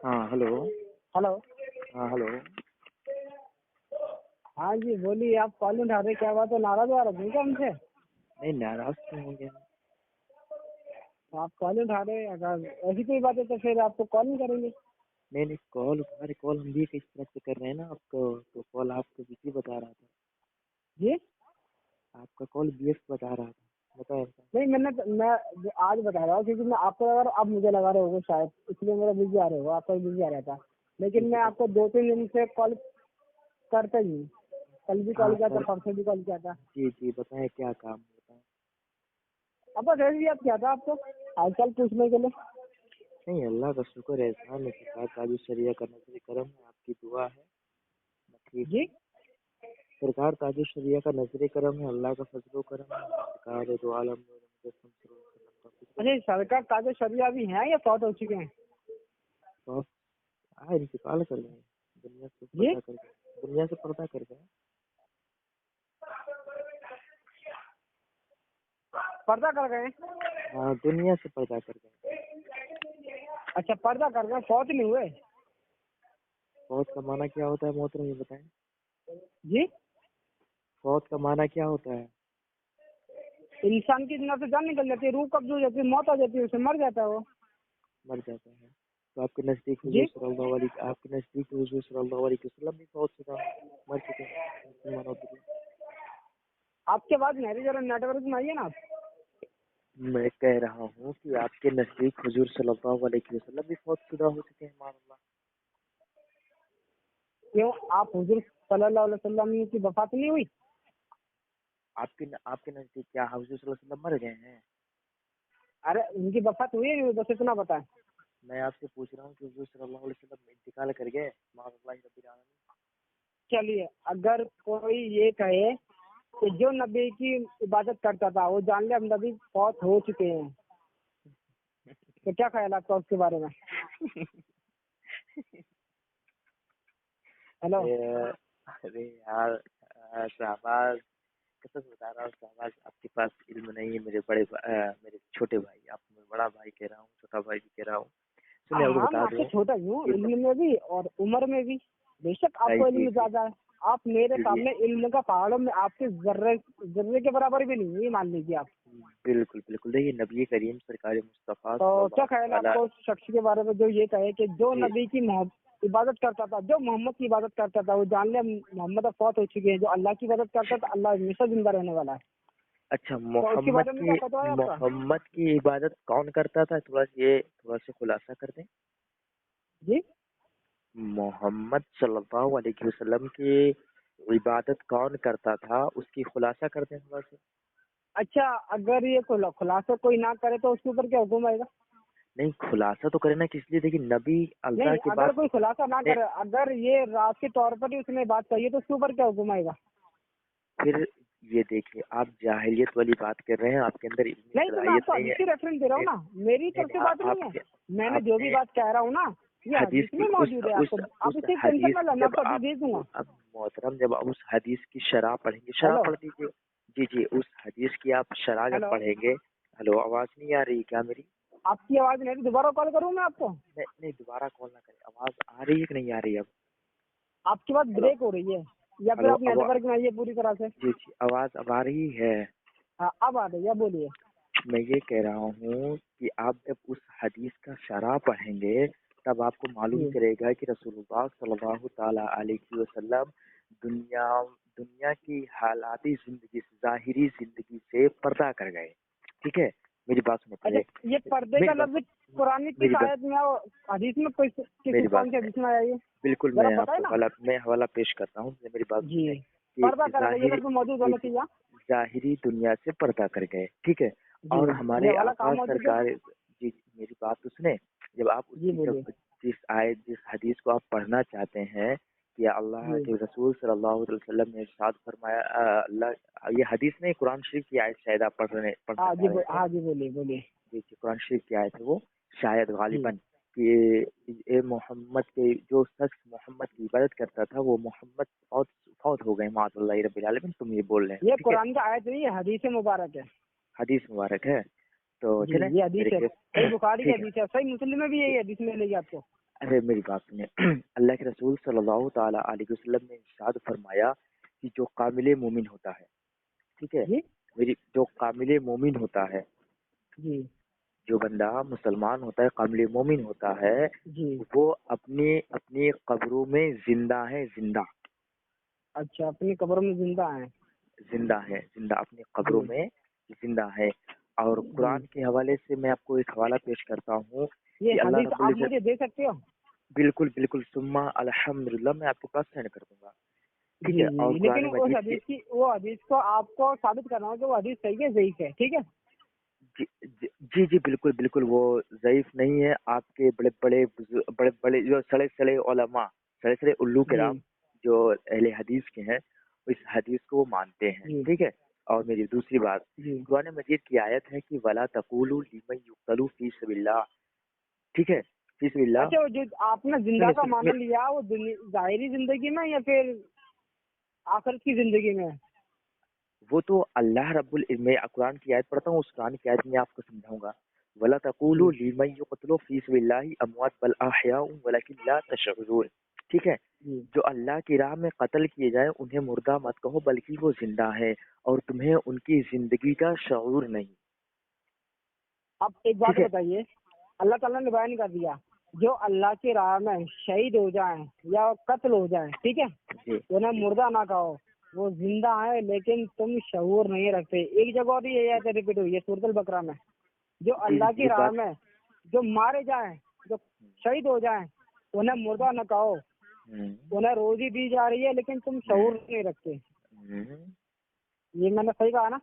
ہاں hello. Hello. ہاں hello. ہاں جی بولیے. آپ کال اٹھا رہے, کیا بات ہے؟ ناراض ہو رہے ہیں کیا ہم سے؟ نہیں ناراض کیوں ہوں گے؟ آپ کال اٹھا رہے ہیں, اگر ایسی کوئی بات ہے تو پھر آپ کو کال نہیں کریں گے. نہیں نہیں, کال اٹھا رہے, کال ہم بھی کس طرف سے کر رہے ہیں نا آپ کو, تو کال آپ کو بزی بتا رہا تھا. جی آپ کا کال BS بتا رہا تھا. بتایا نہیں, میں آج بتا رہا ہوں کیونکہ میں آپ کو اگر آپ مجھے لگا رہے ہوگے شاید, اس لیے میرا بزی آ رہے ہوگا, آپ کا بزی آ رہا تھا. لیکن میں آپ کو 2-3 دن سے کال کرتا ہی ہوں. کل بھی کال ہاں کیا تھا, سر. پرسوں بھی کال کیا تھا. جی جی بتائیں کیا کام ہوتا ہے. اب بس ایسے ہی آپ کیا تھا آپ کو حال چال پوچھنے کے لیے. نہیں اللہ کا شکر احسان ہے, سرکار تاج الشریعہ کا نظر کرم ہے, آپ کی دعا ہے میں ٹھیک جی ہوں. سرکار تاج الشریعہ کا نظر کرم ہے, اللہ کا فضل و کرم ہے. سرکار دو عالم اچھا, سرکار تاج الشریعہ بھی ہیں یا فوت ہو چکے ہیں؟ انتقال کر گئے دنیا سے, جی پردہ کر گئے, دنیا سے پردہ کر گئے. پردہ کر گئے. ہاں دنیا سے پردہ کر گئے. اچھا پردہ کر گئے, فوت نہیں ہوئے. فوت کا معنی کیا ہوتا ہے محترم, یہ بتائیں. جی فوت کا معنی کیا ہوتا ہے؟ انسان کی دنیا سے جان نکل جاتی ہے, روح قبض ہو جاتی ہے, موت آ جاتی ہے, اسے مر جاتا ہے وہ. مر جاتا ہے. تو آپ کے نزدیک جی حضور صلی اللہ علیہ, آپ کے نزدیک حضور صلی اللہ علیہ وسلم بھی فوت شدہ مر چکے ہیں مسلمانوں کے لیے. آپ کے بعد میری ذرا نیٹ ورک میں آئیے نا آپ. میں کہہ رہا ہوں کہ آپ کے نزدیک حضور صلی اللہ علیہ وسلم بھی فوت شدہ ہو چکے ہیں. مان اللہ. کیوں, آپ حضور صلی اللہ علیہ وسلم کی وفات نہیں ہوئی؟ آپ کے نزدیک کیا حضور صلی اللہ علیہ وسلم مر گئے ہیں؟ ارے ان کی وفات ہوئی ہے, بس اتنا بتائیں. میں آپ سے پوچھ رہا ہوں کہ حضور صلی اللہ علیہ وسلم انتقال کر گئے مان اللہ رب العالمین. چلیے, اگر کوئی یہ کہے کہ جو نبی کی عبادت کرتا تھا وہ جان لے اب نبی فوت ہو چکے ہیں, تو کیا خیال آپ کا اس کے بارے میں؟ ہلو. ارے یار شہباز, قسم بتا رہا ہوں شہباز, آپ کے پاس علم نہیں ہے. میرے چھوٹے بھائی, آپ میں بڑا بھائی کہہ رہا ہوں, چھوٹا بھائی بھی کہہ رہا ہوں. سنیں آپ کو ہاں, میں بتا آپ سے دوں چھوٹا ہی ہوں, یہ علم میں بھی اور عمر میں بھی. بے شک آپ کو جی علم جی زیادہ ہے. آپ میرے جی سامنے علم کا پہاڑوں میں آپ کے ذرے کے برابر بھی نہیں, یہ مان لیجیے آپ. بالکل بالکل. دیکھیے نبی کریم سرکار مصطفیٰ تو صلی کیا اللہ خیال ہے آپ تعالی. کو اس شخص کے بارے میں جو یہ کہے کہ جو جی نبی کی عبادت کرتا تھا, جو محمد کی عبادت کرتا تھا, وہ جان لے محمد اب فوت ہو چکے ہیں. جو اللہ کی عبادت کرتا تھا, اللہ ہمیشہ زندہ رہنے والا ہے. اچھا, تو اس کے بارے میں کیا پتا ہے آپ کا؟ محمد کی عبادت کون کرتا تھا؟ تھوڑا سا خلاصہ کر دیں. جی محمد صلی اللہ علیہ وسلم کی عبادت کون کرتا تھا, اس کی خلاصہ کر دیں تھوڑا سا. اچھا, اگر یہ خلاصہ کوئی نہ کرے تو اس کے اوپر کیا حکم آئے گا؟ نہیں خلاصہ تو کرے نا, کس لیے. دیکھیے نبی اللہ نہیں, کے اگر بعد کوئی خلاصہ نہ کرے, اگر یہ راز کے طور پر ہی اس نے بات کہی ہے تو اس کے اوپر کیا حکم آئے گا؟ پھر یہ دیکھیے آپ جاہلیت والی بات کر رہے ہیں, آپ کے اندر اتنی نہیں, تو میں آپ صلاحیت کو نہیں ہے. حدیث کی ریفرنس دے رہا ہوں نا, میری طرف سے بات نہیں ہے. میں نے جو بھی بات کہہ رہا ہوں نا, یہ حدیث حدیث کی میں موجود ہے. آپ اس کی ٹینشن نہ لینا, آپ کو حدیث بھیج دوں گا. اب محترم جب آپ اس حدیث کی شرح پڑھیں گے, شرح ہیلو پڑھ دیجیے. جی جی, اس حدیث کی آپ شرح جب ہیلو, پڑھیں گے. ہلو, آواز نہیں آ رہی کیا میری؟ آپ کی آواز نہیں, دوبارہ کال کروں میں آپ کو؟ نہیں دوبارہ کال نہ کریں. آواز آ رہی ہے کہ نہیں آ رہی اب؟ آپ کی بات ہلو بریک ہو رہی ہے, یا پھر ہلو, آپ نیٹ ورک میں آئیے پوری طرح سے. جی جی, آواز اب آ رہی ہے. ہاں اب آ رہی ہے, بولیے. میں یہ کہہ رہا ہوں کہ آپ جب اس حدیث کا شرح پڑھیں گے تب آپ کو معلوم جی کرے گا کہ رسول اللہ صلی اللہ تعالی علیہ وسلم دنیا کی حالاتی زندگی سے, ظاہری زندگی سے پردہ کر گئے. ٹھیک ہے, میری بات سنو اچھا, پہلے. یہ پردے کا لفظ قرآن کی آیت میں اور حدیث میں کوئی کسی میری بات کون سی حدیث میں آیا ہے؟ بالکل, ذرا میں آپ بتائیں کو نا. حوالہ پیش کرتا ہوں, میری بات جی, سنیں. پردہ کہ کر گئے, یہ لفظ موجود ہونا چاہیے. ظاہری دنیا سے پردہ کر گئے. ٹھیک ہے, جی, اور یہ ہمارے والا آقا کام موجود ہے. سرکار. جی میری بات تو سنیں. جب آپ اس جی کی بولیے. جس حدیث کو آپ پڑھنا چاہتے ہیں کہ اللہ جی کے رسول صلی اللہ علیہ وسلم نے ارشاد فرمایا, یہ حدیث نہیں قرآن شریف کی آیت شاید آپ پڑھنا ہاں چاہ جی, رہے ہیں. ہاں جی, بولیے بولیے. جی قرآن شریف کی آیت ہے وہ, شاید جی غالباً کہ اے محمد کے, جو شخص محمد کی عبادت کرتا تھا وہ محمد فوت ہو گئے معاذ اللہ رب العالمین. تم یہ بول رہے ہیں, یہ ٹھیک ہے. قرآن کا آیت نہیں ہے, حدیث مبارک ہے. حدیث مبارک ہے. تو جی چلے یہ حدیث میرے ہے، کے صحیح بخاری کی ٹھیک ہے. حدیث ہے، صحیح مسلم میں بھی یہی حدیث ملے گی آپ کو. ارے میری بات سنیں. اللہ کے رسول صلی اللہ تعالی علیہ وسلم نے ارشاد فرمایا کہ جو کامل مومن ہوتا ہے، ٹھیک ہے، جی میری جو کامل مومن ہوتا ہے، جی جو بندہ مسلمان ہوتا ہے، کامل مومن ہوتا ہے، جی. وہ اپنی اپنی قبروں میں زندہ ہے، زندہ اچھا اپنی قبروں میں زندہ ہیں. زندہ ہے، زندہ اپنی قبروں جی میں زندہ ہے. اور جی. قرآن کے حوالے سے میں آپ کو ایک حوالہ پیش کرتا ہوں یہ کہ اللہ حدیث رب آپ العزت، مجھے دے سکتے ہو؟ بالکل بالکل، ثم الحمدللہ، میں آپ کے پاس سینڈ کر دوں گا، ٹھیک جی ہے. اور جی لیکن قرآن اس مجید کی، حدیث کی وہ حدیث کو آپ کو ثابت کرنا ہو کہ وہ حدیث صحیح ہے ضعیف ہے. ٹھیک ہے جی جی جی بالکل بالکل، وہ ضعیف نہیں ہے. آپ کے بڑے بڑے بڑے بڑے جو سڑے سڑے علماء، سڑے سڑے الو جی کرام جو اہل حدیث کے ہیں، اس حدیث کو وہ مانتے ہیں، جی ٹھیک ہے. اور میری دوسری بات، جی. قرآن مجید کی آیت ہے کہ ولا تقولوا لمن يقتل فی سبیل اللہ، ٹھیک ہے، فی سبیل اللہ. اچھا وہ جو آپ نے زندہ سنیں کا سنیں معنی لیا وہ ظاہری زندگی میں یا پھر آخرت کی زندگی میں؟ وہ تو اللہ رب میں قرآن کی آیت پڑھتا ہوں، اس قرآن کی آیت میں آپ کو سمجھاؤں گا. ولا جی تقولوا لمن يقتل فی سبیل اللہ اموات بل احیاء ولکن لا تشعرون، ٹھیک ہے. جی. جو اللہ کی راہ میں قتل کیے جائیں انہیں مردہ مت کہو بلکہ وہ زندہ ہے، اور تمہیں ان کی زندگی کا شعور نہیں، اب ایک بات ٹھیک ہے. بتائیے، اللہ تعالیٰ نے بیان کر دیا جو اللہ کی راہ میں شہید ہو جائیں یا قتل ہو جائیں، ٹھیک ہے، جی انہیں مردہ نہ کہو، وہ زندہ ہے لیکن تم شعور نہیں رکھتے. ایک جگہ اور یہ آیت ریپیٹ ہوئی ہے سورۃ البقرہ میں، جو جی اللہ کی ایک راہ بات. میں جو مارے جائیں، جو شہید ہو جائیں، انہیں مردہ نہ کہو، ہم، انہیں روزی دی جا رہی ہے لیکن تم شعور نہیں رکھتے. ہم، یہ میں نے صحیح کہا نا؟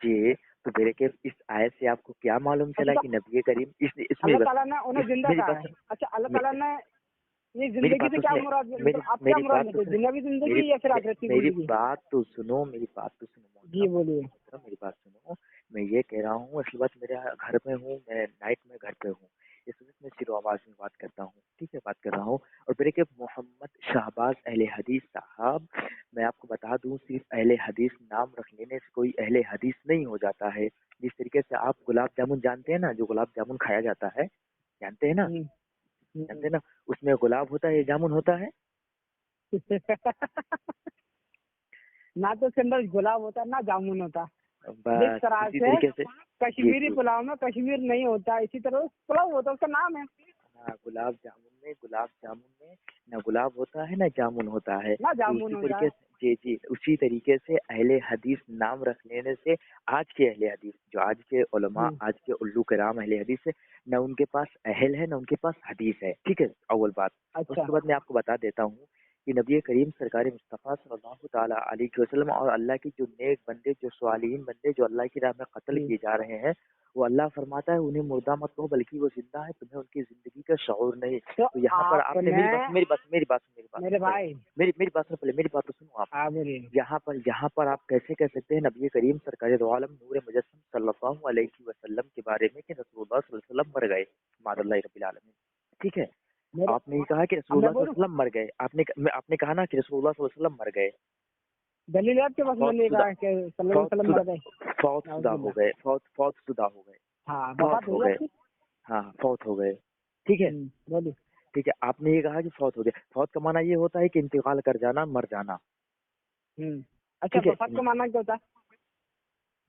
جی. تو میرے کے اس آیت سے آپ کو کیا معلوم چلا اچھا کہ نبی کریم اس اللہ میری بات تعالیٰ نے انہیں زندہ میری کہا بات ہے. اچھا اللہ تعالیٰ نے یہ میری زندگی بات سے تو کیا سنیں، مراد، میری مطلب آپ کیا میری مراد بات تو لیتے ہیں، سنیں، دنیاوی میری زندگی یا پھر آخرت کی میری زندگی؟ بات تو سنو، میری بات تو سنو جی محترم بولیے. محترم، میری بات سنو. میں یہ کہہ رہا ہوں، اصل بات میرے گھر میں ہوں، میں نائٹ میں گھر پہ ہوں، اس وجہ سے میں صرف آواز میں بات کرتا ہوں، ٹھیک ہے، بات کر رہا ہوں. اور میرے کے محمد شہباز اہل حدیث صاحب، میں آپ کو بتا دوں، صرف اہل حدیث نام رکھ لینے سے کوئی اہل حدیث نہیں ہو جاتا ہے. جس طریقے سے آپ گلاب جامن جانتے ہیں نا، جو گلاب جامن کھایا جاتا ہے، جانتے ہیں نا، ہوں. جانتے ہیں نا، اس میں گلاب ہوتا ہے یا جامن ہوتا ہے؟ نہ تو اس کے اندر گلاب ہوتا نہ جامن ہوتا. جس بس طرح اسی سے طریقے سے، جی کشمیری جی، پلاؤ میں کشمیر نہیں ہوتا، اسی طرح پلاؤ ہوتا، اس کا نام ہے ہاں، گلاب جامن میں نہ گلاب ہوتا ہے نہ جامن ہوتا ہے. نہ تو جامن اسی ہوتا طریقے سے، جی جی، اسی طریقے سے اہل حدیث نام رکھ لینے سے آج کے اہل حدیث، جو آج کے علماء، ہے. آج کے الو کرام اہل حدیث ہے، نہ ان کے پاس اہل ہے نہ ان کے پاس حدیث ہے، ٹھیک ہے، اول بات. اس اچھا. کے بعد میں آپ کو بتا دیتا ہوں کہ نبی کریم سرکار مصطفیٰ صلی اللہ تعالیٰ علیہ وسلم اور اللہ کے جو نیک بندے، جو صالحین بندے، جو اللہ کی راہ میں قتل جی کیے جا رہے ہیں، وہ اللہ فرماتا ہے انہیں مردہ مت کہو بلکہ وہ زندہ ہے، تمہیں ان کی زندگی کا شعور نہیں. تو تو یہاں پر آپ آپ نے نے میری بات میرے سنو پہلے، بھائی میری بات سنو پہلے، میری بات تو سنو آپ. ہاں بولیے. یہاں پر آپ کیسے کہہ سکتے ہیں نبی کریم سرکار دو عالم نور مجسم صلی اللہ علیہ وسلم کے بارے میں کہ رسول اللہ صلی اللہ علیہ وسلم مر گئے، معاذ اللہ رب العالمین، ٹھیک ہے. میرے آپ نے یہ کہا کہ اب رسول میں اللہ صلی بولوں اللہ علیہ وسلم مر گئے، آپ نے کہا نا کہ رسول اللہ صلی اللہ علیہ وسلم مر گئے، دلیل ہے آپ کے پاس؟ میں فوت نے شدہ کہا کہ صلی اللہ علیہ فوت وسلم شدہ مر گئے. فوت نعوذ شدہ ہو باللہ. گئے، فوت شدہ ہو گئے، ہاں فوت وفات ہو ہوئی گئے، آپ کی. ہاں فوت ہو گئے، ٹھیک ہے. بولیے. ٹھیک ہے، آپ نے یہ کہا کہ فوت ہو گئے. فوت کا معنی یہ ہوتا ہے کہ انتقال کر جانا، مر جانا، اچھا ٹھیک ہے. وفات کا معنی کیا ہوتا ہے؟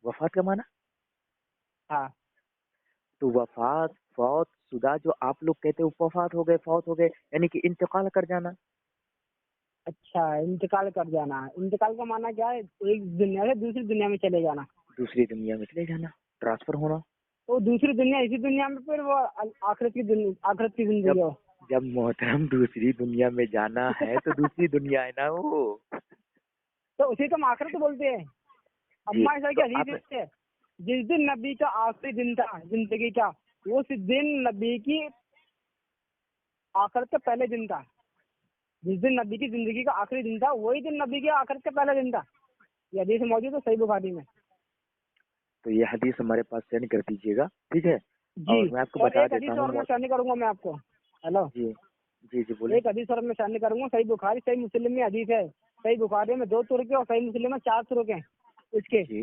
وفات کا معنی، ہاں. تو وفات، فوت شدہ جو آپ لوگ کہتے ہیں وفات ہو گئے، فوت ہو گئے، یعنی کہ انتقال کر جانا. اچھا انتقال کر جانا، انتقال کا معنی کیا ہے؟ ایک دنیا سے دوسری دنیا میں چلے جانا. دوسری دنیا میں چلے جانا، ٹرانسفر ہونا. تو دوسری دنیا اسی دنیا میں پھر وہ آخرت کی جب زندگی ہو. جب محترم دوسری دنیا میں جانا ہے تو دوسری دنیا ہے نا وہ. تو اسی کو ہم آخرت بولتے ہیں. جی اما ایسا تو کی آپ حدیث ہے جس دن نبی کا آخری دن تھا زندگی کا، اس دن نبی کی آخرت کا پہلے دن تھا. جس دن نبی کی زندگی کا آخری دن تھا وہی دن نبی کی آخرت کا پہلا دن تھا. یہ حدیث موجود ہے صحیح بخاری میں. تو یہ حدیث ہمارے پاس سینڈ کر دیجیے گا، ٹھیک ہے. جی. اور میں آپ کو اور بتا ایک دیتا حدیث اور ہوں میں شامل کروں گا میں آپ کو. ہیلو. جی جی جی بولیں. ایک حدیث اور میں شامل کروں گا، صحیح بخاری صحیح مسلم میں حدیث ہے. صحیح بخاری میں 2 ترک اور صحیح مسلم میں 4 ترک ہیں اس کے. جی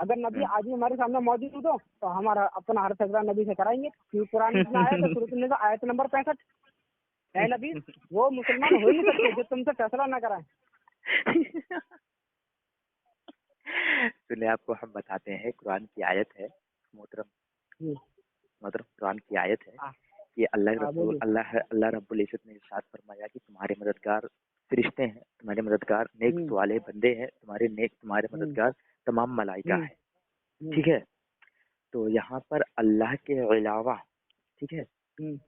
اگر نبی آج بھی ہمارے سامنے موجود ہو تو ہمارا اپنا ہر فیصلہ نبی سے کرائیں گے، کیونکہ قرآن میں آیا تو سورۃ النساء آیت نمبر 65، اے نبی وہ مسلمان ہو ہی نہیں سکتے جو تم سے فیصلہ نہ کرائیں۔ سنیں آپ کو ہم بتاتے ہیں، قرآن کی آیت ہے محترم، قرآن کی آیت ہے کہ اللہ رب العزت نے ارشاد فرمایا کہ تمہارے مددگار فرشتے ہیں، تمہارے مددگار نیک والے بندے ہیں، تمہارے مددگار تمام ملائکہ ہیں، ٹھیک ہے۔ تو یہاں پر اللہ کے علاوہ، ٹھیک ہے،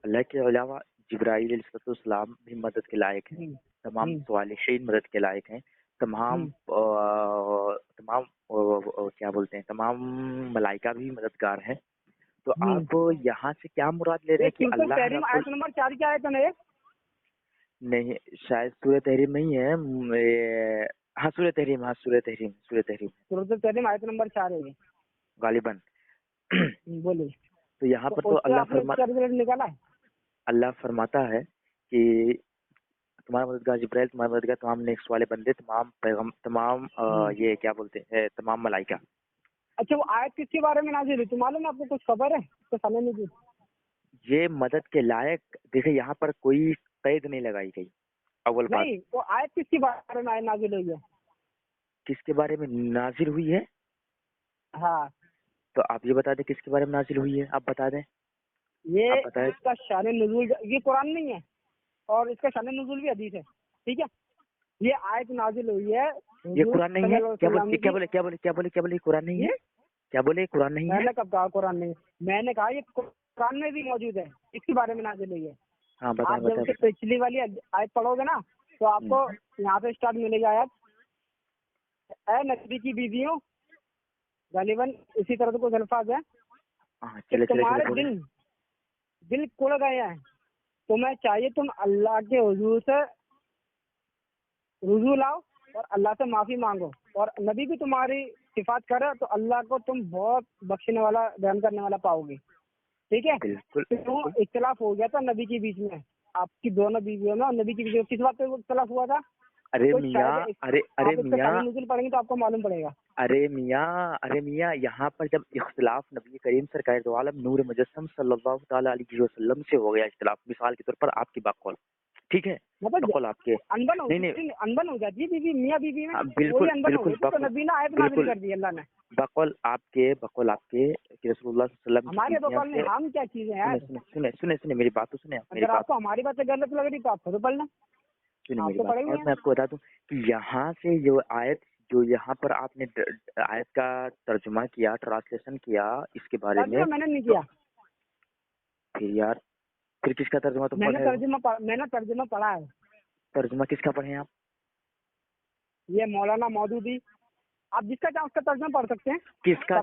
اللہ کے علاوہ جبرائیل علیہ السلام بھی مدد کے لائق ہیں، تمام صالحین مدد کے لائق ہیں، تمام کیا بولتے ہیں، تمام ملائکہ بھی مددگار ہیں۔ تو آپ یہاں سے کیا مراد لے رہے ہیں کہ اللہ آیت نمبر 4 کیا ہے تو نہیں، شاید سورہ تحریم نہیں ہے، ہاں سورہ تحریم سورۃ التحریم آیت نمبر 4 ہے غالباً۔ بولیے۔ تو یہاں پر تو اللہ فرماتا ہے کہ تمہارا مددگار جبرائیل، تمہارا مددگار تمام نیک والے بندے، تمام یہ کیا بولتے ہیں، تمام ملائکہ۔ اچھا وہ آیت کس کے بارے میں نازل ہوئی تو معلوم ہے آپ کو، کچھ خبر ہے؟ تو سمجھ نہیں دی یہ مدد کے لائق، دیکھیں یہاں پر کوئی قید نہیں لگائی گئی۔ اول بات نہیں، وہ آیت کس کے بارے میں نازل ہوئی ہے؟ کس کے بارے میں نازل ہوئی ہے؟ ہاں تو آپ یہ بتا دیں کس کے بارے میں نازل ہوئی ہے، آپ بتا دیں۔ یہ اس کا شان نزول یہ قرآن نہیں ہے، اور اس کا شان نزول بھی حدیث ہے، ٹھیک ہے۔ یہ آیت نازل ہوئی ہے، یہ قرآن نہیں ہے، کیا بولے قرآن نہیں ہے، کیا بولے قرآن نہیں ہے؟ میں نے کب کہا قرآن نہیں؟ میں نے کہا یہ قرآن میں بھی موجود ہے، اس کے بارے میں نازل ہوئی ہے۔ ہاں آپ جب سے پچھلی والی آیت پڑھو گے نا تو آپ کو یہاں پہ اسٹارٹ ملے گا آیت، اے نبی کی بیویوں، غالباً اسی طرح سے کچھ الفاظ ہیں، تمہارے دل کڑ گئے ہیں، تمہیں چاہیے تم اللہ کے حضور سے رجوع لاؤ اور اللہ سے معافی مانگو، اور نبی بھی تمہاری صفات کرے تو اللہ کو تم بہت بخشنے والا، رحم کرنے والا پاؤ گے، ٹھیک ہے۔ تو اختلاف ہو گیا تھا نبی کے بیچ میں، آپ کی دونوں بیویوں میں، اور نبی کی بیویوں کس بات پہ اختلاف ہوا تھا؟ ارے میاں پڑھیں گے تو آپ کو معلوم پڑے گا۔ ارے میاں یہاں پر جب اختلاف نبی کریم سرکار دو عالم نور مجسم صلی اللہ تعالی علیہ وسلم سے ہو گیا اختلاف، مثال کے طور پر آپ کی بقول، ٹھیک ہے، بقول آپ کے انبن ہو جاتی ہے بیوی، میاں بیوی میں بالکل تو نبی نے آیت نازل کر دی اللہ نے۔ بقول آپ کے کہ رسول اللہ صلی اللہ علیہ وسلم ہمارے بقول میں ہم کیا چیزیں ہیں؟ سنیں میری بات تو سنیں، اگر آپ کو ہماری باتیں غلط لگ رہی تو آپ خود پڑھ لیں، میری بات، اور میں آپ کو بتا دوں کہ یہاں سے یہ آیت جو یہاں پر آپ نے آیت کا ترجمہ کیا، ٹرانسلیشن کیا اس کے بارے میں نے نہیں کیا، پھر یار پھر کس کا ترجمہ تم پڑھے؟ میں نے ترجمہ پڑھا ہے۔ ترجمہ کس کا پڑھے آپ؟ یہ مولانا مودودی، آپ جس کا چاہے اس کا ترجمہ پڑھ سکتے ہیں۔ کس کا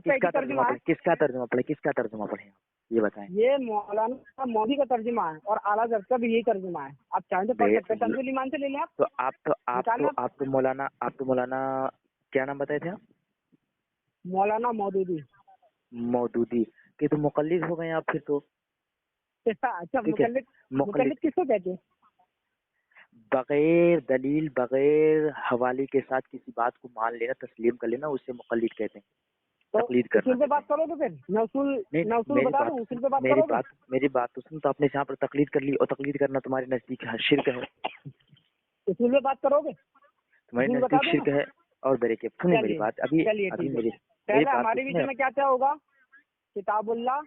ترجمہ پڑھے آپ یہ بتائیں؟ یہ مولانا مودی کا ترجمہ ہے، اور اعلیٰ حضرت کا بھی یہی ترجمہ ہے، آپ چاہیں تو پڑھ سکتے ہیں، تنزیل ایمان سے لے لیں آپ۔ تو آپ تو مولانا کیا نام بتائے تھے آپ؟ مولانا مودودی کہ تو مقلد ہو گئے آپ پھر تو۔ اچھا مقلد کس کو کہتے ہیں؟ بغیر دلیل، بغیر حوالے کے ساتھ کسی بات کو مان لینا، تسلیم کر لینا، اسے مقلد کہتے ہیں۔ تقلید کرنا۔ اصول پہ بات کرو تو پھر میں اصول بتا دوں، اصول پہ بات کرو تو میری بات تو سن، تو آپ نے یہاں پر تقلید کر لی، اور تقلید کرنا تمہارے نزدیک شرک ہے۔ اصول پہ بات کرو گے؟ تمہارے نزدیک شرک ہے اور بریک۔ سنیں میری بات ابھی میری پہلے ہمارے بیچ میں کیا کیا ہوگا؟ کتاب اللہ،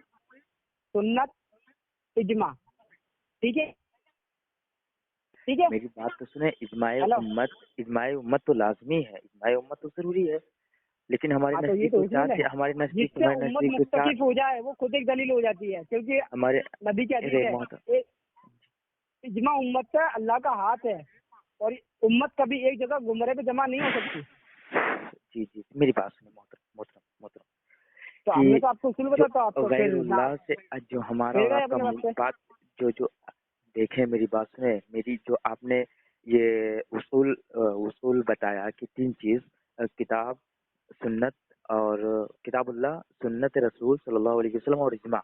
سنت، اجماع، ٹھیک ہے۔ میری بات تو سنیں، اجماع امت تو لازمی ہے، اجماع امت تو ضروری ہے، لیکن ہمارے نزدیک مختلف ہو جائے وہ خود ایک دلیل ہو جاتی ہے، کیونکہ ہمارے نبی کی حدیث ہے اجماع امت کا اللہ کا ہاتھ ہے، اور امت کبھی ایک جگہ گمرے پہ جمع نہیں ہو سکتی۔ جی میری بات سنیں محترم، تو ہم نے تو آپ کو اصول بتاتا آپ کو غیر اللہ سے جو ہمارا اور آپ کا بات جو دیکھیں، میری بات سنیں، میری جو آپ نے یہ اصول بتایا کہ 3 چیز، کتاب، سنت اور کتاب اللہ، سنت رسول صلی اللہ علیہ وسلم اور اجماع،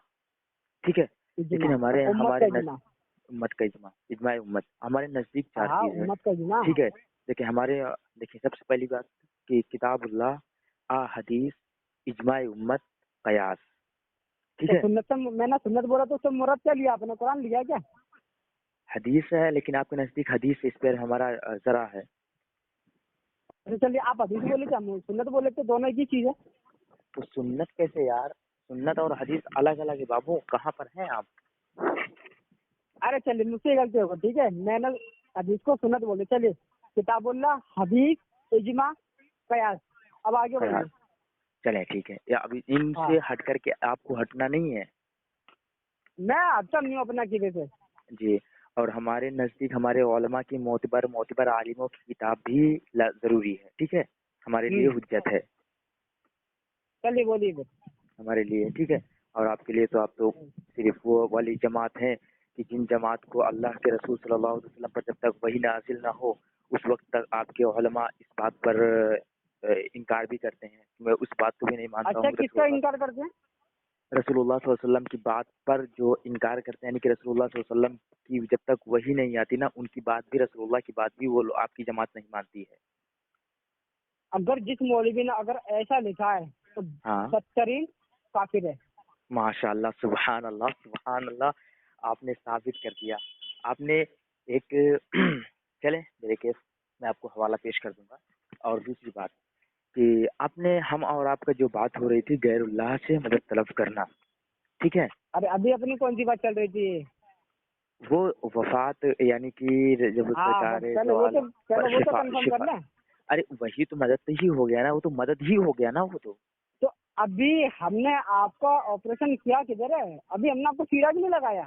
ٹھیک ہے۔ لیکن ہمارے امت کا اجماع امت ہمارے نزدیک 4 چیز ہے، ٹھیک ہے۔ دیکھیں سب سے پہلی بات کہ کتاب اللہ، حدیث اجماع امت، قیاس، ٹھیک تو ہے. سنت سے میں نے سنت بولا تو اس سے مراد کیا لیا آپ نے؟ قرآن لیا کیا؟ حدیث ہے، لیکن آپ کے نزدیک حدیث اس پر ہمارا ذرا ہے. اچھا چلیے آپ حدیث بولے کیا ہم سنت بولے، تو دونوں ایک ہی چیز ہے. تو سنت کیسے یار؟ سنت اور حدیث الگ الگ ہے بابو، کہاں پر ہیں آپ؟ ارے چلیے مجھ سے غلطی ہوگا، ٹھیک ہے. میں نے حدیث کو سنت بولے. چلیے کتاب اللہ، حدیث، اجماع، قیاس. اب آگے بڑھیے. چلیں ٹھیک ہے. یا ابھی ان ہاں سے ہٹ کر کے آپ کو ہٹنا نہیں ہے میں اچھا نہیں ہوں اپنا عقیدے سے. جی. اور ہمارے نزدیک ہمارے علماء کی معتبر عالموں کی کتاب بھی ضروری ہے، ٹھیک ہے، ہمارے لیے حجت ہے، چلیے بولیے پھر. ہمارے لیے ٹھیک ہے. اور آپ کے لیے تو آپ تو صرف وہ والی جماعت ہیں کہ جن جماعت کو اللہ کے رسول صلی اللہ علیہ وسلم پر جب تک وحی نازل نہ ہو اس وقت تک آپ کے علماء اس بات پر انکار بھی کرتے ہیں. میں اس بات کو بھی نہیں مانتا اچھا ہوں. کس کا انکار کرتے ہیں؟ رسول اللہ صلی اللہ علیہ وسلم کی بات پر جو انکار کرتے ہیں، یعنی کہ رسول اللہ صلی اللہ علیہ وسلم کی جب تک وحی نہیں آتی نا، ان کی بات بھی، رسول اللہ کی بات بھی وہ آپ کی جماعت نہیں مانتی ہے. اگر جس مولوی نے اگر ایسا لکھا ہے تو ہاں بدترین کافر ہے. ماشاء اللہ، سبحان اللہ، سبحان اللہ. آپ نے ثابت کر دیا. آپ نے ایک چلے میرے کیس میں آپ کو حوالہ پیش کر دوں گا. اور دوسری بات کہ آپ نے ہم اور آپ کا جو بات ہو رہی تھی غیر اللہ سے مدد طلب کرنا، ٹھیک ہے. ارے ابھی اپنی کون سی بات چل رہی تھی؟ وہ وفات یعنی کہ جب ہاں سرکار پہلے دو وہ عالم تو کنفرم کر لیں. ارے وہی تو مدد ہی ہو گیا نا، وہ تو مدد ہی ہو گیا نا. وہ تو ابھی ہم نے آپ کا آپریشن کیا کدھر ہے؟ ابھی ہم نے آپ کو چیرا بھی نہیں لگایا،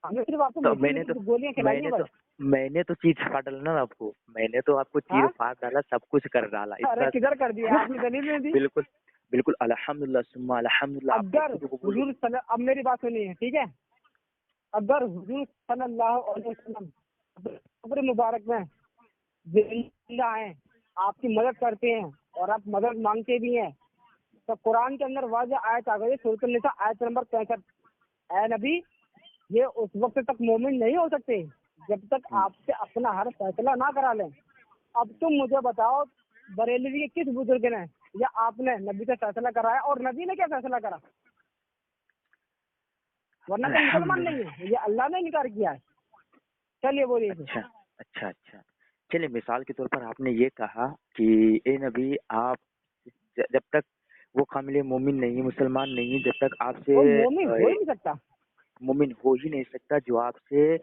ہم نے صرف آپ کو تو میٹھی میٹھی گولیاں کھلائی ہیں بس. میں نے تو چیز پھاڑ ڈالا نا آپ کو، میں نے تو آپ کو چیر ہاں پھاڑ ڈالا، سب کچھ کر ڈالا. ارے کدھر کر دیا آپ نے؟ دلیل نہیں دی. بالکل بالکل. الحمدللہ ثم الحمدللہ. اگر حضور اب میری بات سنیے ٹھیک ہے. اگر حضور صلی اللہ علیہ وسلم قبر مبارک میں زندہ ہیں، آپ کی مدد کرتے ہیں اور آپ مدد مانگتے بھی ہیں، تو قرآن کے اندر واضح آیت آ گئی سورۃ النساء آیت نمبر 65. اے نبی یہ اس وقت تک مومن نہیں ہو سکتے جب تک آپ سے اپنا ہر فیصلہ نہ کرا لیں. اب تم مجھے بتاؤ بریلوی کے کس بزرگ نے یا آپ نے نبی سے فیصلہ کرایا؟ اور نبی نے کیا فیصلہ کرا؟ ورنہ تو مسلمان نہیں ہے، یہ اللہ نے انکار کیا ہے. چلیے بولیے. اچھا اچھا اچھا. چلیے مثال کے طور پر آپ نے یہ کہا کہ اے نبی آپ جب تک وہ کامل مومن نہیں، مسلمان نہیں، جب تک آپ سے وہ مومن ہو ہی نہیں سکتا. مومن ہو ہی نہیں سکتا جو آپ سے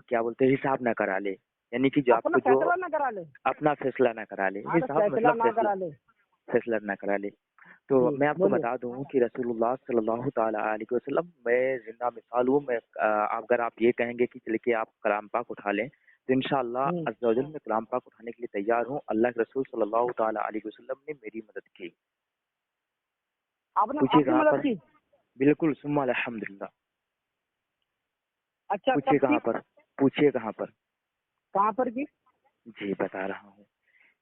کیا بولتے ہیں حساب نہ کرا لے، یعنی کہ جو آپ اپنا کو جو فیصلہ نہ کرا لے. اپنا فیصلہ نہ کرا لے. ہاں تو حساب فیصلہ مطلب نہ کرا لے. فیصلہ نہ کرا لے. تو جی میں آپ کو بولیے. بتا دوں کہ رسول اللہ صلی اللہ تعالیٰ علیہ وسلم میں زندہ مثال ہوں. میں اگر آپ یہ کہیں گے کہ چلے کہ آپ کلام پاک اٹھا لیں تو انشاءاللہ عز و جل میں کلام پاک اٹھانے کے لیے تیار ہوں. اللہ کے رسول صلی اللہ تعالیٰ علیہ وسلم نے میری مدد کی. آپ نے پوچھیے آپ کی کہاں مدد پر؟ کی؟ بالکل ثم الحمدللہ. اچھا پوچھیے کب کی؟ کہاں پر؟ پوچھیے کہاں پر؟ کہاں پر کی؟ جی بتا رہا ہوں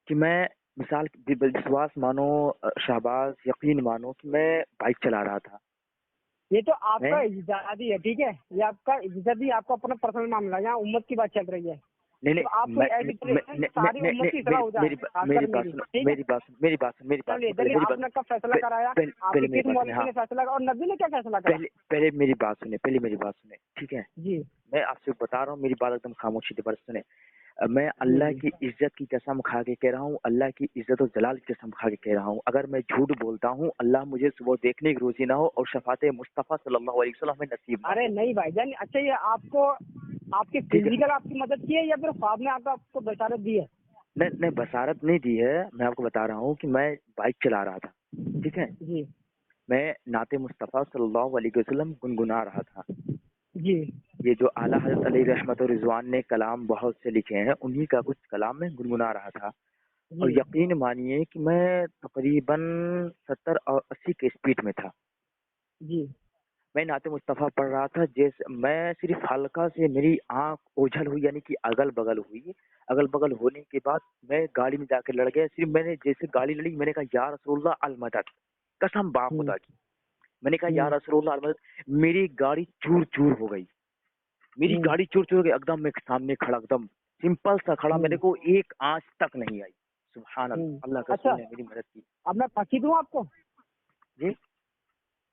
کہ میں مثال وشواس مانو شہباز، یقین مانو کہ میں بائک چلا رہا تھا. یہ تو آپ کا اجتہادی ہے ٹھیک ہے، یہ آپ کا اجتہادی، آپ کا اپنا پرسنل معاملہ ہے. یہاں امت کی بات چل رہی ہے. نہیں تو آپ کو ساری امت کی اصلاح ہو جائے. میری بات چلیے آپ نے کب فیصلہ کرایا؟ آپ کے کس مولوی نے فیصلہ کرا اور نبی نے کیا فیصلہ کرا؟ پہلے میری بات سنیں ٹھیک ہے. جی میں آپ سے بتا رہا ہوں، میری بات ایک دم خاموشی سے سنیں. میں جی اللہ جی کی عزت کی قسم کھا کے کہہ رہا ہوں، اللہ کی عزت و جلال کی قسم کھا کے کہہ رہا ہوں، اگر میں جھوٹ بولتا ہوں اللہ مجھے صبح دیکھنے کی روزی نہ ہو اور شفاعت مصطفیٰ صلی اللہ علیہ وسلم میں نصیب نہ ہو. ارے نہیں بھائی جان. اچھا یہ آپ کو آپ کی فزیکل آپ کی مدد کی ہے یا پھر خواب میں آپ کو بشارت دی ہے؟ نہیں بشارت نہیں دی ہے. میں آپ کو بتا رہا ہوں کہ میں بائک چلا رہا تھا ٹھیک ہے. جی میں نعت مصطفیٰ صلی اللہ علیہ وسلم گنگنا رہا تھا. جی یہ جو اعلیٰ حضرت علیہ رحمت و رضوان نے کلام بہت سے لکھے ہیں، انہی کا کچھ کلام میں گنگنا رہا تھا. اور جی یقین مانیے کہ میں تقریباً 70 اور 80 کے اسپیڈ میں تھا. جی میں نعت مصطفیٰ پڑھ رہا تھا. جیسے میں صرف ہلکا سے میری آنکھ اوجھل ہوئی، یعنی کہ اگل بگل ہوئی. اگل بگل ہونے کے بعد میں گاڑی میں جا کے لڑ گیا. صرف میں نے جیسے گاڑی لڑی میں نے کہا یا رسول اللہ المدد، قسم با خدا کی میں نے کہا یا رسول اللہ المدد. میری گاڑی چور چور ہو گئی. میری گاڑی چور چور ہو گئی. ایک دم میں سامنے کھڑا، ایک دم سمپل سا کھڑا، میرے کو ایک آنچ تک نہیں آئی. سبحان اللہ. اللہ کا رسول نے میری مدد کی. اب میں پھنسی دوں آپ کو؟ جی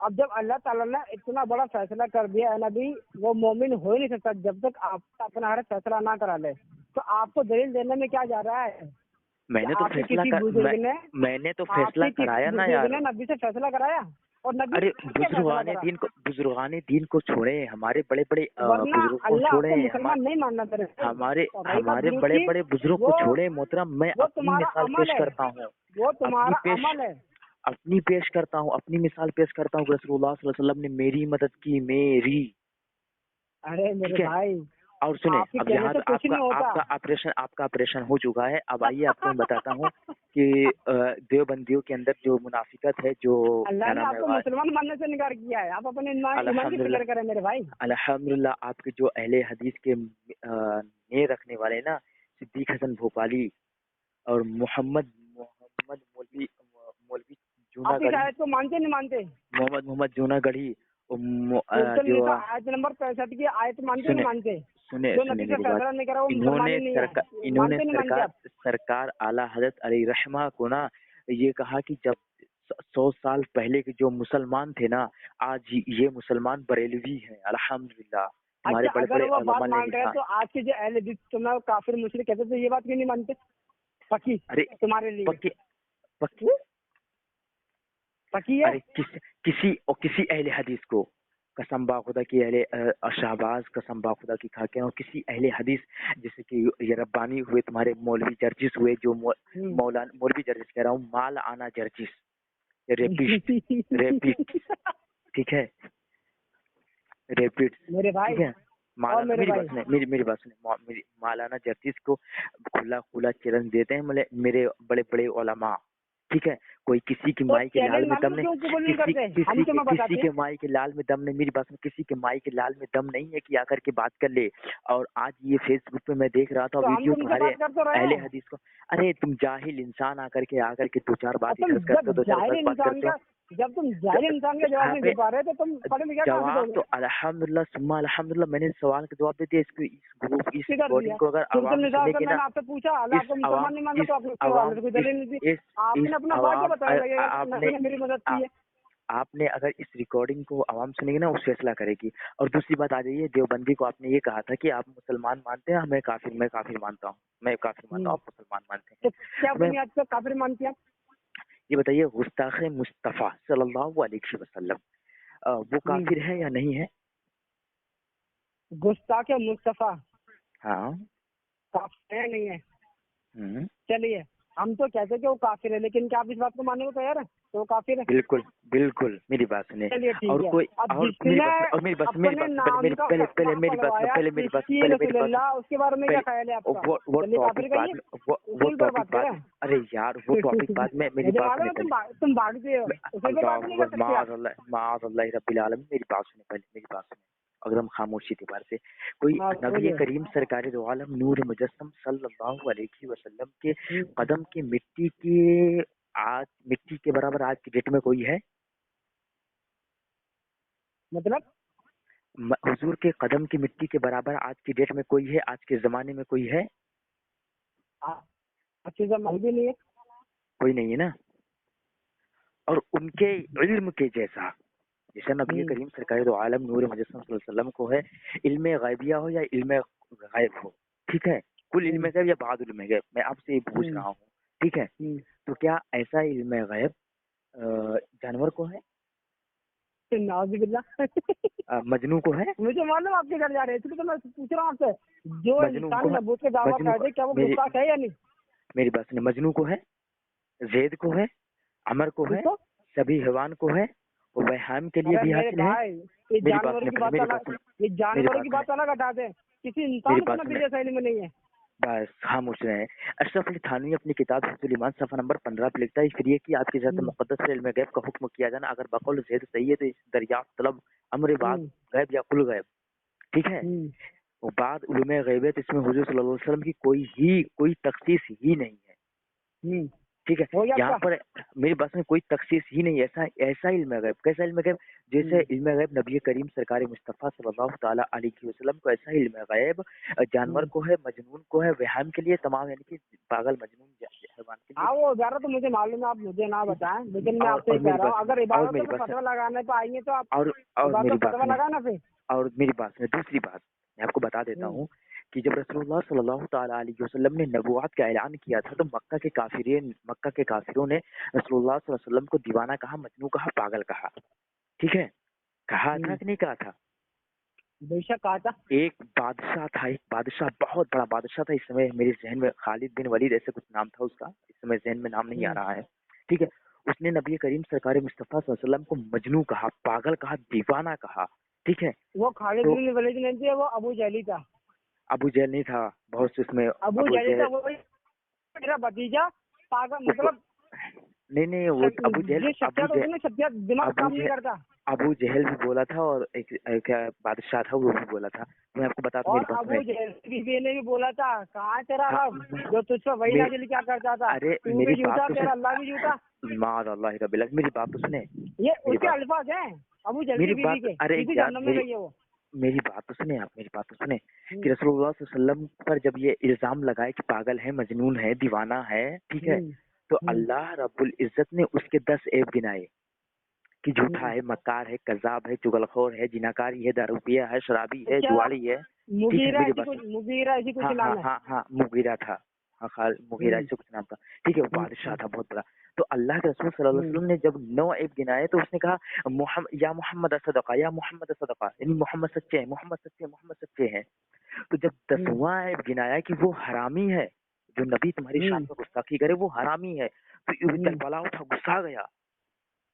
اب جب اللہ تعالیٰ نے اتنا بڑا فیصلہ کر دیا ہے نبی، وہ مومن ہو ہی نہیں سکتا جب تک آپ اپنا ہر فیصلہ نہ کرا لے. تو آپ کو دلیل دینے میں کیا جا رہا ہے میں کہ نے تو آپ کے فیصلہ کسی بزرگ نے میں نے تو فیصلہ کرایا نا یار. نبی سے فیصلہ کرایا اور نبی ارے نے کیا فیصلہ کرا؟ بزرگان دین کو چھوڑے، ہمارے بڑے بڑے ورنہ بزرگوں کو اللہ آپ چھوڑے، کو مسلمان نہیں ماننا تیرے سے. ہمارے اور رہی بات درود بڑے کی، بڑے بزرگوں کو چھوڑے محترم، میں وہ اپنی تمہارا مثال عمل پیش ہے، کرتا ہوں، وہ تمہارا عمل ہے. اپنی مثال پیش کرتا ہوں کہ رسول اللہ صلی اللہ علیہ وسلم نے میری مدد کی، میری. ارے میرے ٹھیک ہے، بھائی، اور سنیں، آپ کے اب کہنے یہاں سے تو کچھ نہیں ہوتا. آپ کا آپریشن ہو چکا ہے. اب آئیے آپ کو میں بتاتا ہوں کہ دیوبندیوں کے اندر جو منافقت ہے، جو اللہ کیا نے نام آپ کو ہے، مسلمان ماننے سے انکار کیا ہے. آپ اپنے ایمان کی فکر کریں میرے بھائی. الحمدللہ آپ کے جو اہل حدیث کے نئے رکھنے والے نا، صدیق حسن بھوپالی اور محمد مولوی جونا آپ اس آیت کو مانتے نہیں مانتے؟ محمد جونا گڑھی جو آیت نمبر 65 کی آیت مانتے نہیں مانتے؟ سنے جو نبی سے فیصلہ نہیں کرا وہ مسلمان ہی نہیں ہے. انہوں نے مانتے نہیں مانتے آپ؟ سرکار اعلی حضرت علیہ رحمہ کو نا یہ کہا کہ جب 100 سال پہلے کے جو مسلمان تھے نا، آج یہ مسلمان بریلوی ہیں. الحمدللہ ہمارے اچھا، بڑے اگر بڑے وہ بات علماء نے مان رہے لکھا. تو آج کے جو اہل حدیث تمہیں کافر مشرک کہتے تھے، یہ بات کیوں نہیں مانتے؟ پکی ارے تمہارے لیے پکی پکی ہے. ارے کسی اہل حدیث کو قسم با خدا کی اہل شہباز، قسم با خدا کی کھا کے، اور کسی اہل حدیث جیسے کہ یہ ربانی ہوئے، تمہارے مولوی جرجس ہوئے، جو مولانا مولوی جرجس کہہ رہا ہوں، مال آنا جرجس، ریپیٹ ٹھیک ہے، ریپیٹ میرے بھائی، ٹھیک ہے. اور میرے بھائی میری بات سنیں، مولانا جرجس کو کھلا چیلنج دیتے ہیں میرے بڑے بڑے علماء. ٹھیک ہے، کوئی کسی کی مائی کے لال میں دم نہیں، کسی کے مائی کے لال میں دم نہیں. میری بات میں کسی کے مائی کے لال میں دم نہیں ہے کہ آ کر کے بات کر لے. اور آج یہ فیس بک پہ میں دیکھ رہا تھا ویڈیو تمہارے اہل حدیث کو. ارے تم جاہل انسان آ کر کے دو چار بات ادھر کرتے ہو، دو چار بات کرتے ہو. جب تم جاہل انسان کا جواب نہیں دے پا رہے تو تم پڑھے لکھے کہاں سے دو گے؟ تو الحمدللہ ثم الحمدللہ میں نے سوال کا جواب دے دیا. اس ریکارڈنگ کو اگر سورۃ عوام النساء سنے سے گی میں نا، نے آپ سے پوچھا اللہ آپ کو مسلمان نہیں مانتا تو آپ نے سوال کوئی دلیل نہیں دی. آپ نے اپنا واقعہ بتایا لگے گا کہ میری مدد کی ہے. آپ نے اگر اس ریکارڈنگ کو عوام سنے گی نا، اس فیصلہ کرے گی. اور دوسری بات آ جائیے، دیوبندی کو آپ نے یہ کہا تھا کہ آپ مسلمان مانتے ہیں، میں کافر مانتا ہوں، آپ مسلمان مانتے ہیں. کیا بنیاد پر کافر مانتے ہیں؟ یہ بتائیے، گستاخ مصطفیٰ صلی اللہ علیہ وسلم وہ کافر ہے یا نہیں ہے؟ گستاخ مصطفیٰ ہاں کافر ہے نہیں ہے؟ چلیے ہم تو کہتے کہ وہ کافر ہے، لیکن کیا آپ اس بات کو ماننے کو تیار ہیں تو وہ کافر ہے؟ بالکل میری بات سنیں. چلیے ٹھیک ہے. کوئی اب اور جس نے اپنے نام کا اس کے بارے میں کیا خیال ہے آپ کا؟ چلیے کافر کہیے. ارے یار وہ ٹاپک بعد میں، میری بات سنیں. تم بھاگتے ہو، اسے پہ بات نہیں کر سکتے آپ. معاذ اللہ رب العالمین، میری بات سنیں پہلے، میری بات سنیں. اگر ہم خاموشی کے بار سے کوئی نبی کریم سرکار دو عالم نور مجسم صلی اللہ علیہ وسلم کے قدم کی مٹی کے برابر آج کی ڈیٹ میں کوئی ہے؟ مطلب حضور کے قدم کی مٹی کے برابر آج کی ڈیٹ میں کوئی ہے؟ آج کے زمانے میں کوئی ہے؟ اچھی زمانے بھی نہیں ہے، کوئی نہیں ہے نا. اور ان کے علم کے جیسا، جیسا نبی کریم سرکار دو عالم نور مجسم صلی اللہ علیہ وسلم کو ہے، علم غیبیہ ہو یا علم غیب ہو، ٹھیک ہے، کل علم غیب یا بعض علم غیب، میں آپ سے یہ پوچھ رہا ہوں، ٹھیک ہے. تو کیا ایسا علم غیب جانور کو ہے؟ نعوذ باللہ. مجنو کو ہے؟ مجھے معلوم آپ کے گھر جا رہے ہیں، اس لیے تو میں پوچھ رہا ہوں آپ سے. جو انسان نبوت کے دعویٰ کرتے کیا وہ گستاخ ہے یا نہیں؟ میری بات سنیں، مجنو کو ہے، زید کو ہے، عمر کو ہے، سبھی حیوان کو ہے، وہ بہام کے لیے بھی حاصل ہے. یہ جانوروں کی بات الگ ہٹا دیں، کسی انسان کو نبی جیسا علم نہیں ہے. بس خاموش رہے. اشرف علی تھانوی اپنی کتاب حفظ الایمان صفحہ نمبر 15 پہ لکھتا ہے، پھر یہ کہ آپ کی ذات مقدس سے علم غیب کا حکم کیا جانا اگر بقول زید صحیح ہے تو اس دریافت طلب امر بعد غیب یا کل غیب، ٹھیک ہے. وہ بعد علوم غیبیت اس میں حضور صلی اللہ علیہ وسلم کی کوئی تخصیص ہی نہیں ہے. ٹھیک ہے. ہو گیا یہاں آپ کا؟ پر میری بات میں کوئی تخصیص ہی نہیں. ایسا علم غیب. کیسا علم غیب؟ جیسے علم غیب نبی کریم سرکار مصطفیٰ صلی اللہ تعالیٰ علیہ وسلم کو ایسا علم غیب جانور کو ہے, مجنون کو ہے, وہم کے لیے تمام, یعنی کہ پاگل مجنون حیوان کے لیے. ہاں وہ زیادہ تو مجھے معلوم ہے, آپ مجھے نہ بتائیں, لیکن میں اور آپ سے کہہ میری رہا ہوں بات اگر عبادت میری میں بات فتوا لگانے پہ آئیں گے تو آپ اور عبادت میری میں بات فتوا سنیں, لگانا پھر. اور میری بات میں دوسری بات میں آپ کو بتا دیتا ہوں کہ جب رسول اللہ صلی اللہ تعالیٰ علیہ وسلم نے نبوت کا اعلان کیا تھا تو مکہ کے کافروں نے رسول اللہ صلی اللہ علیہ وسلم کو دیوانہ کہا, مجنون کہا, پاگل کہا. ٹھیک ہے, کہا تھا کہ نہیں کہا تھا؟ بے شک کہا تھا. ایک بادشاہ بہت بڑا بادشاہ تھا. اس سمے میرے ذہن میں خالد بن ولید ایسے کچھ نام تھا اس کا, اس سمے ذہن میں نام نہیں آ رہا ہے. ٹھیک ہے, اس نے نبی کریم سرکار مصطفیٰ صلی اللہ علیہ وسلم کو مجنون کہا, پاگل کہا, دیوانہ کہا. ٹھیک ہے, وہ خالد تو بن ولید نہیں تھے, وہ ابو جہلی تھا. ابو جہل نہیں تھا, بہت سے اس میں ابو جہلی تھا, جہل. وہ میرا بھتیجا پاگل, مطلب نہیں وہ ابو یہ شخصیت ہوتی ہے نا, شخصیت دماغ ابو کام نہیں کرتا. ابو جہل بھی بولا تھا, اور ایک بادشاہ تھا وہ بھی بولا تھا. میں آپ کو بتاتا ہوں اور میری بات ابو میں. جہل کی بیوی نے بھی بولا تھا, کہاں تیرا ہاں, رب جو تجھ سے وہی نازل کیا کرتا تھا, ارے تو میری بھی بات جھوٹا, تو تیرا اللہ بھی جھوٹا. معاذ اللہ رب العالمین. میری بات تو سنیں, یہ میری اس کے بات الفاظ ہیں ابو جہل کی میری بیوی بات کے, ارے سیدھی یار جہنم میں گئی ہے وہ. میری بات تو سنیں آپ, میری بات تو سنیں کہ رسول اللہ صلی اللہ علیہ وسلم پر جب یہ الزام لگائے کہ پاگل ہے, مجنون ہے, دیوانہ ہے, ٹھیک ہے, تو اللہ رب العزت نے اس کے 10 عیب گنائے کہ جھوٹا ہے, مکار ہے, کذاب ہے, چغلخور ہے, جناکاری ہے, دارو پیا ہے, شرابی ہے, جواڑی ہے. ٹھیک ہے, میری بات. مغیرہ ایسی کچھ نام ہے. ہاں مغیرہ تھا, مغیرہ سے کچھ نام تھا. ٹھیک ہے, وہ بادشاہ تھا بہت بڑا. تو اللہ کے رسول صلی اللہ علیہ وسلم نے جب 9 عیب گنائے تو اس نے کہا یا محمد صدقہ, یا محمد صدقہ, یعنی محمد سچے ہیں, محمد سچے ہیں. تو جب 10واں عیب گنایا کہ وہ حرامی ہے, جو نبی تمہاری شان میں گستاخی کرے وہ حرامی ہے, تو جلبلا اٹھا, غصہ گیا,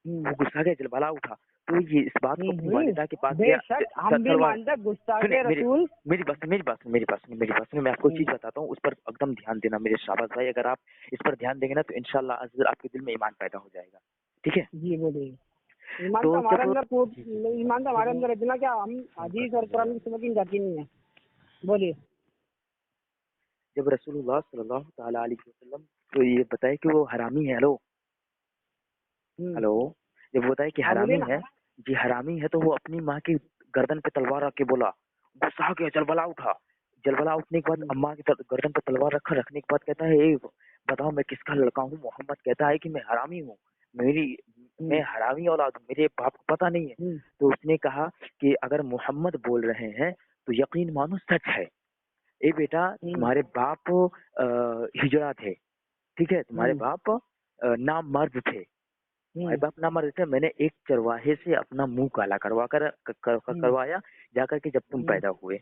وہ غصہ گیا, جلبلا اٹھا. تو یہ اس بات کو اپنی والدہ کے پاس بے گیا. شک ہم بھی مانتے گستاخ رسول. میری بات میں آپ کو چیز بتاتا ہوں, اس پر ایک دم دھیان دینا میرے شہباز بھائی. اگر آپ اس پر دھیان دیں گے نا تو انشاءاللہ عزیز آپ کے دل میں ایمان پیدا ہو جائے گا. ٹھیک ہے, جی بولیے. ایمان تو ہمارے اندر ایمان تو ہمارے اندر اتنا کیا, ہم حدیث اور قرآن کی سمجھ جاتی نہیں ہے. بولیے. جب رسول اللہ صلی اللہ تعالیٰ علیہ وسلم تو یہ بتائے کہ وہ حرامی ہے. ہلو, جب وہ بتائے کہ حرامی ہے, جی حرامی ہے, تو وہ اپنی ماں کی گردن پہ تلوار رکھ کے بولا, غصہ کیا, جلبلا اٹھا. جلبلا اٹھنے کے بعد اماں کی گردن پہ تلوار رکھنے کے بعد کہتا ہے, اے بتاؤ میں کس کا لڑکا ہوں. محمد کہتا ہے کہ میں حرامی ہوں, میں حرامی اولاد ہوں, میرے باپ کو پتہ نہیں ہے. تو اس نے کہا کہ اگر محمد بول رہے ہیں تو یقین مانو سچ ہے. اے بیٹا, تمہارے باپ ہجڑا تھے, ٹھیک ہے, تمہارے باپ نامرد تھے, تمہارے باپ نامرد تھے. میں نے ایک چرواہے سے اپنا منہ کالا کروایا جا کر کے جب تم پیدا ہوئے.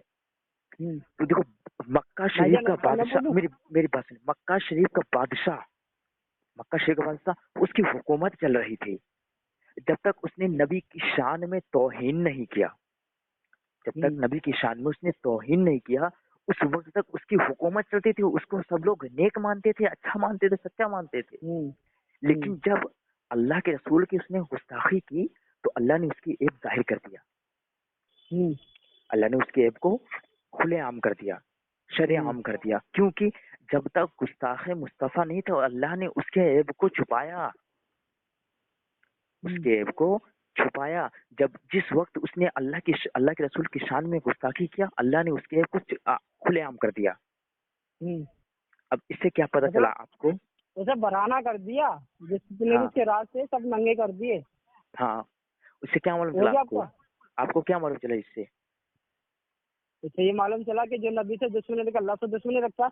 تو دیکھو, مکہ شریف کا بادشاہ, میری بات سنیں, مکہ شریف کا بادشاہ, اس کی حکومت چل رہی تھی جب تک اس نے نبی کی شان میں توہین نہیں کیا. جب تک نبی کی شان میں اس نے توہین نہیں کیا, اس وقت تک اس کی حکومت چلتی تھی. اس کو سب لوگ نیک مانتے تھے, اچھا مانتے تھے, سچا مانتے تھے. لیکن جب اللہ کے رسول کی اس نے گستاخی کی تو اللہ نے اس کی عیب ظاہر کر دیا. اللہ نے اس کی عیب کو کھلے عام کر دیا, شرع عام کر دیا. کیونکہ جب تک گستاخ مصطفیٰ نہیں تھا اللہ نے اس کے عیب کو چھپایا, اس کے عیب کو چھپایا. جب جس وقت اس نے اللہ کے رسول کی شان میں گستاخی کیا, اللہ نے اس کے عیب کو کھلے عام کر دیا. اب اس سے کیا پتہ چلا آپ کو؟ اسے برانا کر دیا, جتنے بھی اس کے راز تھے سب ننگے کر دیے. ہاں, اس سے کیا معلوم چلا آپ کو؟ آپ کو کیا معلوم چلا اس سے؟ اس سے یہ معلوم چلا کہ جو نبی سے دشمنی رکھا, اللہ سے دشمنی رکھتا.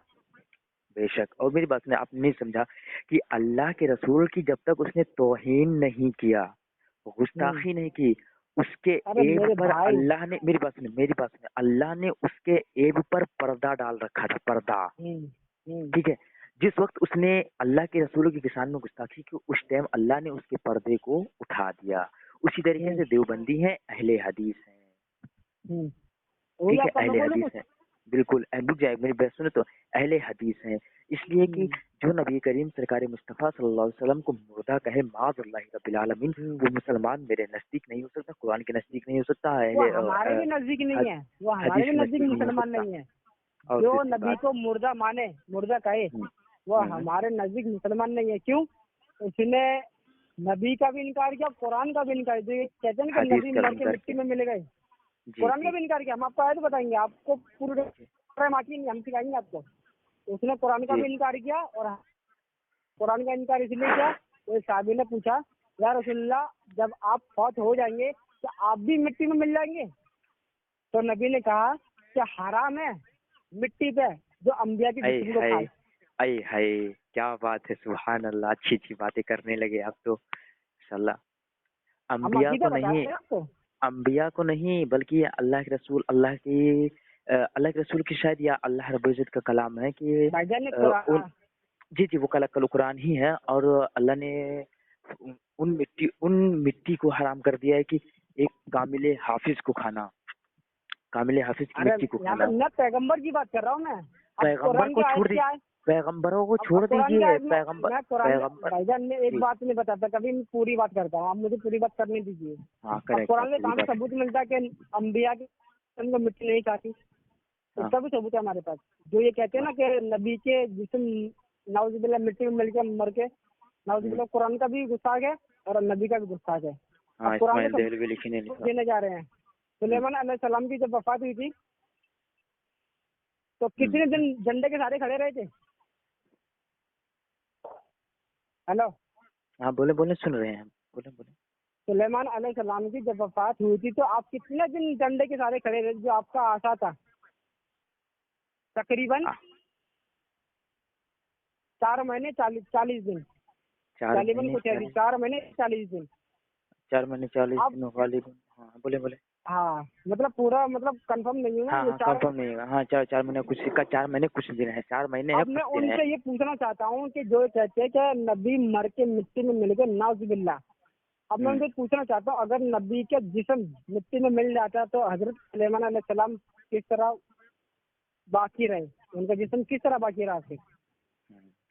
بے شک. اور میری بات نے آپ نے نہیں سمجھا کہ اللہ کے رسول کی جب تک اس نے توہین نہیں کیا, گستاخی نہیں کی, اس کے عیب پر اللہ نے, میری بات سنیں, اللہ نے اس کے عیب پر پردہ ڈال رکھا تھا, پردہ. ٹھیک ہے, جس وقت اس نے اللہ کے رسولوں کی کسان میں گستاخی کی, اس ٹائم اللہ نے اس کے پردے کو اٹھا دیا. اسی طریقے سے دیوبندی ہیں, اہل حدیث ہیں, ٹھیک ہے, اہل حدیث ہیں, بالکل. میری بات سنیں تو اہل حدیث ہیں, اس لیے کہ جو نبی کریم سرکار مصطفیٰ صلی اللہ علیہ وسلم کو مردہ کہے, معاذ اللہ رب العالمین, وہ مسلمان میرے نزدیک نہیں ہو سکتا, قرآن کے نزدیک نہیں ہو سکتا, ہمارے بھی نزدیک نہیں ہے, وہ ہمارے بھی نزدیک مسلمان نہیں ہے. جو نبی کو مردہ مانے, مردہ کہے, وہ ہمارے نزدیک مسلمان نہیں ہے. کیوں؟ اس نے نبی کا بھی انکار کیا, قرآن کا بھی انکار کیا. کہتے ہیں کہ نبی مر کے مٹی میں مل گئے, قرآن کا بھی انکار کیا. ہم آپ کو آیت بتائیں گے, آپ کو پورے ہم سکھائیں گے آپ کو. اس نے قرآن کا بھی انکار کیا, اور قرآن کا انکار اس لیے کیا, تو صحابی نے پوچھا یا رسول اللہ جب آپ فوت ہو جائیں گے تو آپ بھی مٹی میں مل جائیں گے؟ تو نبی نے کہا کہ حرام ہے مٹی پہ جو انبیاء کی جسم کو کھائے. اے ہائے کیا بات ہے, سبحان اللہ, اچھی اچھی باتیں کرنے لگے آپ تو انشاءاللہ. انبیاء کو نہیں بلکہ اللہ کے رسول کی شاید, یا اللہ رب العزت کا کلام ہے کہ جی وہ کل قرآن ہی ہے, اور اللہ نے ان مٹی کو حرام کر دیا ہے کہ ایک کامل حافظ کو کھانا, کامل حافظ کی مٹی کو کھانا. میں پیغمبر کی بات کر رہا ہوں. میں پیغمبر کو چھوڑ دیجیے, پیغمبروں کو چھوڑ دیجیے. بھائی جان میں ایک بات نہیں بتاتا, کبھی میں پوری بات کرتا ہوں, آپ مجھے پوری بات کرنے دیجیے. قرآن میں کہاں ثبوت ملتا ہے کہ انبیاء کی مٹی نہیں کھاتی؟ اس کا بھی ثبوت ہے ہمارے پاس. جو یہ کہتے ہیں نا کہ نبی کے جسم نعوذ باللہ مٹی میں مل کے مر کے, نعوذ باللہ قرآن کا بھی گستاخ ہے اور نبی کا بھی گستاخ ہے. قرآن دینے جا رہے ہیں. سلیمان علیہ السلام کی جب وفات ہوئی تھی تو کتنے دن جھنڈے کے سارے کھڑے رہے تھے؟ ہیلو, ہاں بولے سن رہے ہیں, بولے. سلیمان علیہ السلام کی جب وفات ہوئی تھی تو آپ کتنے دن جھنڈے کے سارے کھڑے رہے جو آپ کا آسا تھا؟ تقریباً 4 مہینے 40 دن. 4 مہینے 40 دن. 4 مہینے 40 دن غالباً. ہاں بولے. ہاں مطلب پورا کنفرم نہیں ہوں. ہاں کنفرم نہیں ہوگا. ہاں 4 مہینے کچھ کا, 4 مہینے کچھ دن ہے, 4 مہینے ہے. اب میں ان سے یہ پوچھنا چاہتا ہوں کہ جو کہتے ہیں کہ نبی مر کے مٹی میں مل گئے نعوذ باللہ, اب میں ان سے پوچھنا چاہتا ہوں اگر نبی کا جسم مٹی میں مل جاتا تو حضرت سلیمان علیہ السلام کس طرح باقی رہے, ان کا جسم کس طرح باقی رہا؟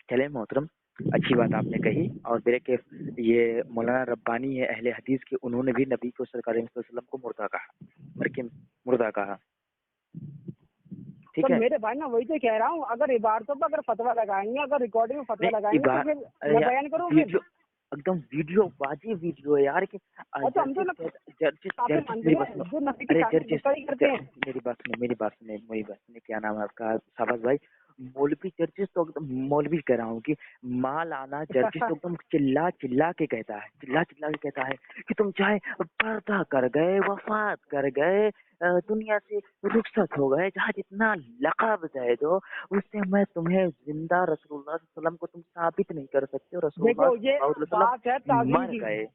چلے محترم, اچھی بات آپ نے کہی. اور میرے کہ یہ مولانا ربانی ہے اہل حدیث کے, انہوں نے بھی نبی کو سرکار صلی اللہ علیہ وسلم کو مردہ کہا. ٹھیک ہے میرے بھائی نا وہی تو کہہ رہا ہوں, اگر عبارتوں پہ اگر فتویٰ لگائیں گے, اگر ریکارڈنگ میں فتویٰ لگائیں گے تو پھر میں بیان کروں گی ایک دم ویڈیو واجب ویڈیو ہے یار. کہ میری بات سنیں, کیا نام ہے آپ کا شہباز بھائی, مولوی جرجس تو مولوی کہہ رہا ہوں کہ مالانا جرجس تو ایک دم چلا کے کہتا ہے کہ تم چاہے پردہ کر گئے, وفات کر گئے, دنیا سے رخصت ہو گئے, جہاں جتنا لقب دے دو اس سے میں تمہیں زندہ رسول اللہ صلی اللہ علیہ وسلم کو تم ثابت نہیں کر سکتے. رسول اللہ صلی اللہ علیہ وسلم مر گئے.